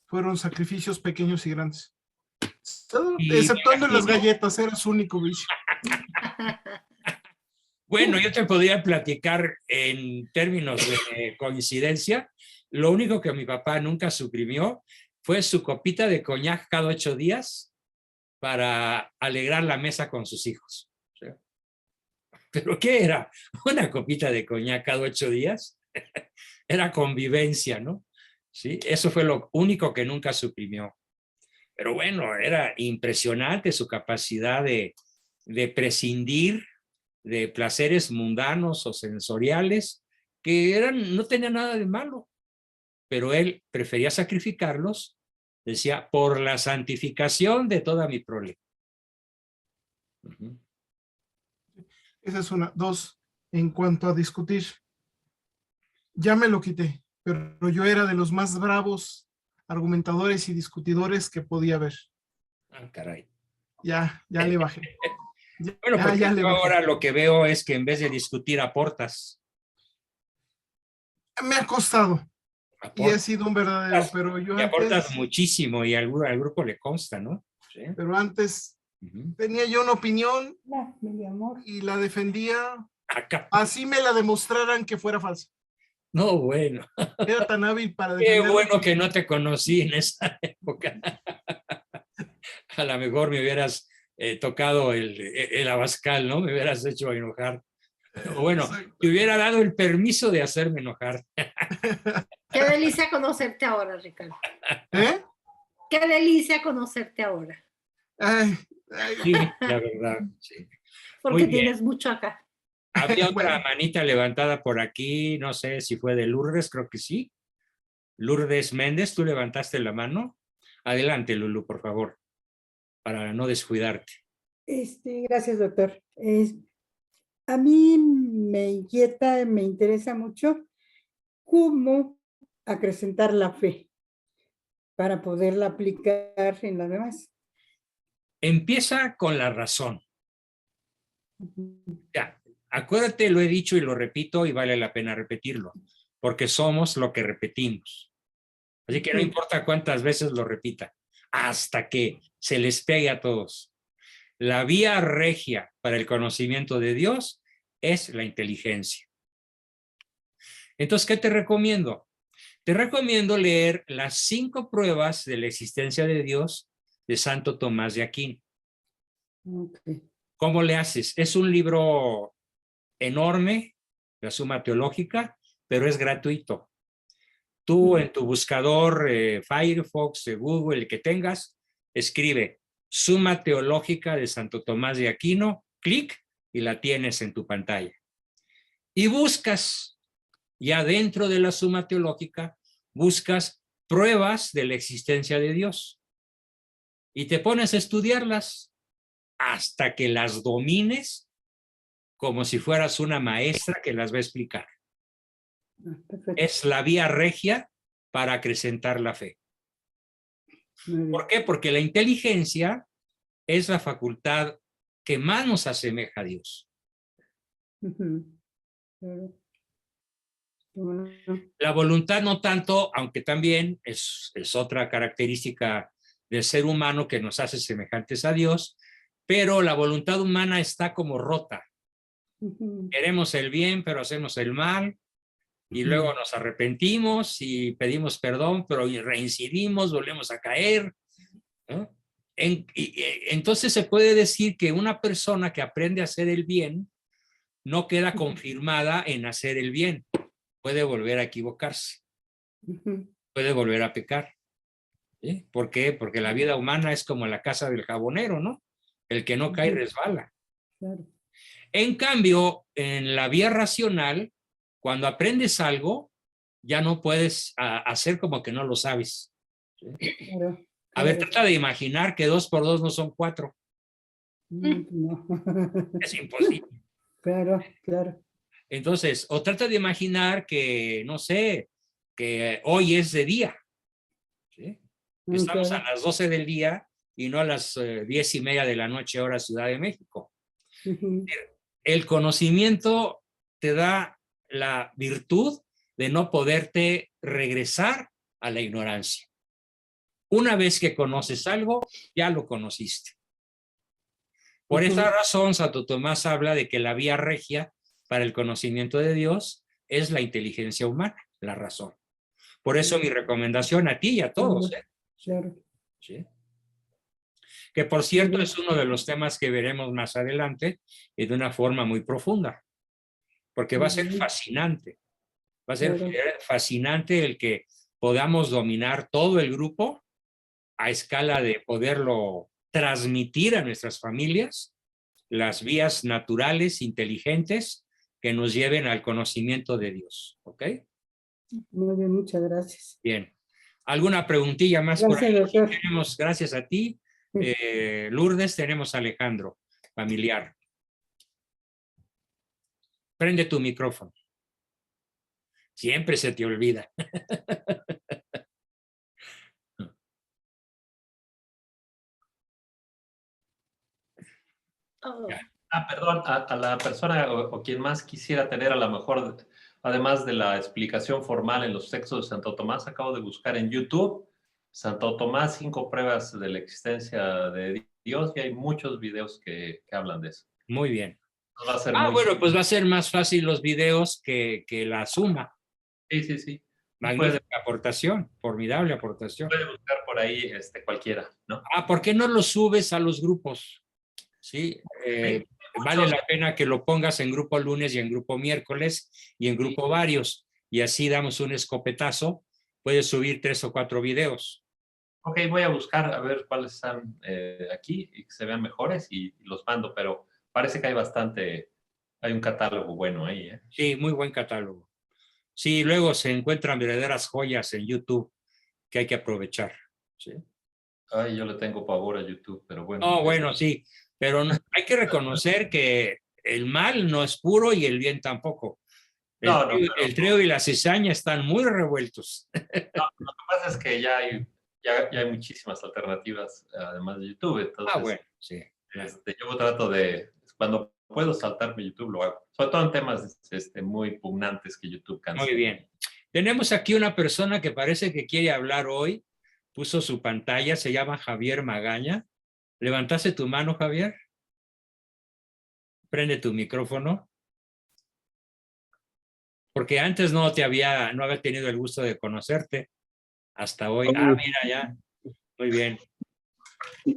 fueron sacrificios pequeños y grandes. Y Exceptuando me las imagino- galletas, era su único vicio. Bueno, yo te podría platicar en términos de coincidencia. Lo único que mi papá nunca suprimió fue su copita de coñac cada 8 días para alegrar la mesa con sus hijos. ¿Sí? ¿Pero qué era? ¿Una copita de coñac cada 8 días? Era convivencia, ¿no? Sí, eso fue lo único que nunca suprimió. Pero bueno, era impresionante su capacidad de prescindir de placeres mundanos o sensoriales que no tenían nada de malo, pero él prefería sacrificarlos, decía, por la santificación de toda mi prole. Esa es una. Dos, en cuanto a discutir, ya me lo quité, pero yo era de los más bravos argumentadores y discutidores que podía haber. Ah, caray. Ya le bajé. Bueno, porque ya le yo bajé. ahora lo que veo es que en vez de discutir aportas. Me ha costado y he sido un verdadero, pero yo Y aportas antes, muchísimo y al grupo le consta, ¿no? Sí. pero antes Ujú. tenía yo una opinión Mi amor. y la defendía, Acá. así me la demostraran que fuera falsa. No, bueno. Era tan hábil para Qué defenderla. bueno que no te conocí en esa época. A lo mejor me hubieras tocado el abascal, ¿no? Me hubieras hecho enojar. O bueno, Exacto. te hubiera dado el permiso de hacerme enojar. Qué delicia conocerte ahora, Ricardo. ¿Eh? Qué delicia conocerte ahora. Ay, Sí, la verdad, sí. Porque Muy bien. tienes mucho acá. Había otra Bueno. manita levantada por aquí, no sé si fue de Lourdes, creo que sí. Lourdes Méndez, ¿tú levantaste la mano? Adelante, Lulu, por favor, para no descuidarte. Gracias, doctor. A mí me inquieta, me interesa mucho cómo acrecentar la fe para poderla aplicar en las demás. Empieza con la razón. Ya, acuérdate, lo he dicho y lo repito y vale la pena repetirlo, porque somos lo que repetimos. Así que no importa cuántas veces lo repita, hasta que se les pegue a todos. La vía regia para el conocimiento de Dios es la inteligencia. Entonces, ¿qué te recomiendo? Te recomiendo leer las 5 pruebas de la existencia de Dios de Santo Tomás de Aquino. Okay. ¿Cómo le haces? Es un libro enorme, la Suma Teológica, pero es gratuito. Tú en tu buscador Firefox, Google, el que tengas, escribe Suma Teológica de Santo Tomás de Aquino, clic y la tienes en tu pantalla. Y buscas, ya dentro de la Suma Teológica, buscas pruebas de la existencia de Dios. Y te pones a estudiarlas hasta que las domines como si fueras una maestra que las va a explicar. Perfecto. Es la vía regia para acrecentar la fe. Muy bien. ¿Por qué? Porque la inteligencia es la facultad que más nos asemeja a Dios. Claro. Bueno, La voluntad no tanto, aunque también es otra característica del ser humano que nos hace semejantes a Dios, pero la voluntad humana está como rota. Queremos el bien, pero hacemos el mal, y luego nos arrepentimos y pedimos perdón, pero reincidimos, volvemos a caer, ¿no? Entonces se puede decir que una persona que aprende a hacer el bien no queda confirmada en hacer el bien. Puede volver a equivocarse, puede volver a pecar. ¿Sí? ¿Por qué? Porque la vida humana es como la casa del jabonero, ¿no? El que no cae resbala. claro. En cambio, en la vía racional, cuando aprendes algo, ya no puedes hacer como que no lo sabes. ¿Sí? Claro, A ver, claro. trata de imaginar que 2 por 2 no son 4. No. Es imposible. Claro, claro. Entonces, o trata de imaginar que, no sé, que hoy es de día. ¿Sí? Estamos a las 12 del día y no a las 10:30 de la noche, hora Ciudad de México. El conocimiento te da la virtud de no poderte regresar a la ignorancia. Una vez que conoces algo, ya lo conociste. Por esa razón, Santo Tomás habla de que la vía regia para el conocimiento de Dios es la inteligencia humana, la razón. Por eso mi recomendación a ti y a todos, Claro. ¿sí? Que por cierto es uno de los temas que veremos más adelante y de una forma muy profunda, porque va a ser fascinante. Va a ser fascinante el que podamos dominar todo el grupo a escala de poderlo transmitir a nuestras familias, las vías naturales, inteligentes, que nos lleven al conocimiento de Dios. ¿Ok? Muy bien, muchas gracias. Bien. ¿Alguna preguntilla más por ahí? Gracias, doctor. Tenemos, gracias a ti, Lourdes, tenemos a Alejandro, familiar. Prende tu micrófono. Siempre se te olvida. Oh, Perdón, a la persona o quien más quisiera tener a lo mejor, además de la explicación formal en los textos de Santo Tomás, acabo de buscar en YouTube Santo Tomás, 5 pruebas de la existencia de Dios, y hay muchos videos que hablan de eso. Muy bien. Va a ser bueno, pues va a ser más fácil los videos que la suma. Sí. Magnífica aportación, formidable aportación. Puede buscar por ahí cualquiera, ¿no? ¿Por qué no lo subes a los grupos? Sí, vale la pena que lo pongas en grupo lunes y en grupo miércoles y en grupo varios, y así damos un escopetazo. Puedes subir 3 o 4 videos. Ok, voy a buscar a ver cuáles están aquí y que se vean mejores y los mando, pero parece que hay un catálogo bueno ahí, ¿eh? Sí, muy buen catálogo. Sí, luego se encuentran verdaderas joyas en YouTube que hay que aprovechar. ¿Sí? Ay, yo le tengo pavor a YouTube, pero bueno. No, bueno, sí, pero hay que reconocer que el mal no es puro y el bien tampoco. El trigo y la cizaña están muy revueltos. No, lo que pasa es que ya hay muchísimas alternativas además de YouTube. Entonces, bueno, sí. Yo trato de, cuando puedo saltarme YouTube, lo hago. Sobre todo en temas muy pugnantes que YouTube cansa. Muy bien. Tenemos aquí una persona que parece que quiere hablar hoy. Puso su pantalla, se llama Javier Magaña. ¿Levantaste tu mano, Javier? Prende tu micrófono. Porque antes no había tenido el gusto de conocerte. Hasta hoy. Mira ya. Muy bien.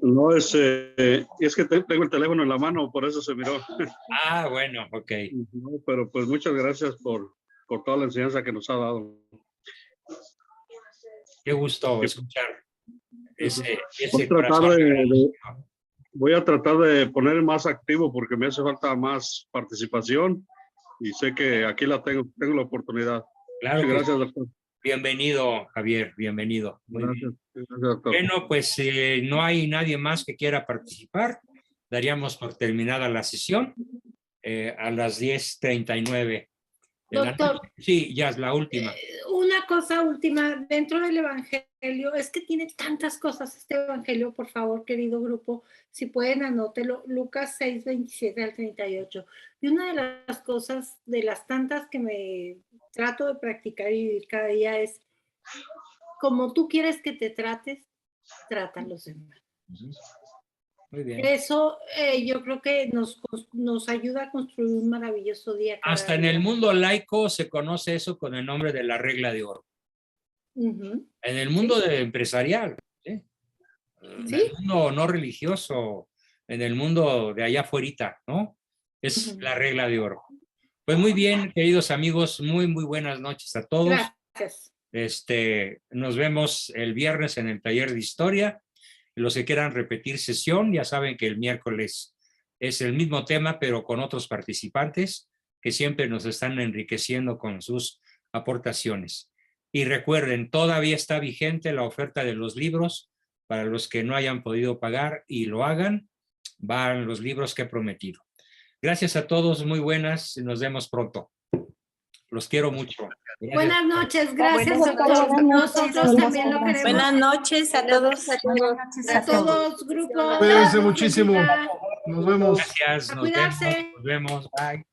No, es que tengo el teléfono en la mano, por eso se miró. Bueno, ok. No, pero pues muchas gracias por toda la enseñanza que nos ha dado. Qué gusto escuchar ese voy a tratar de poner más activo porque me hace falta más participación y sé que aquí tengo la oportunidad. Claro. Sí, gracias, doctor. Bienvenido, Javier, bienvenido. Muy gracias, bien. Gracias, doctor. Bueno, pues no hay nadie más que quiera participar. Daríamos por terminada la sesión a las 10:39. doctor. Sí, ya es la última. Una cosa última, dentro del Evangelio, es que tiene tantas cosas este Evangelio, por favor, querido grupo, si pueden anótelo, Lucas 6, 27 al 38. Y una de las cosas, de las tantas que me trato de practicar y vivir cada día es, como tú quieres que te trates, trata a los demás. Muy bien. Eso yo creo que nos ayuda a construir un maravilloso día. Hasta en el mundo laico se conoce eso con el nombre de la regla de oro. En el mundo empresarial, ¿sí? En el mundo no religioso, en el mundo de allá afuera, ¿no? Es la regla de oro. Pues muy bien, queridos amigos, muy buenas noches a todos. Gracias. Nos vemos el viernes en el taller de historia. Los que quieran repetir sesión, ya saben que el miércoles es el mismo tema, pero con otros participantes que siempre nos están enriqueciendo con sus aportaciones. Y recuerden, todavía está vigente la oferta de los libros para los que no hayan podido pagar y lo hagan. Van los libros que he prometido. Gracias a todos, muy buenas, nos vemos pronto. Los quiero mucho. Gracias. Buenas noches, gracias doctor. Nosotros también lo queremos. Buenas noches a todos. A todos, grupos. Cuídense muchísimo. Nos vemos. Gracias, A cuidarse. nos vemos. Bye.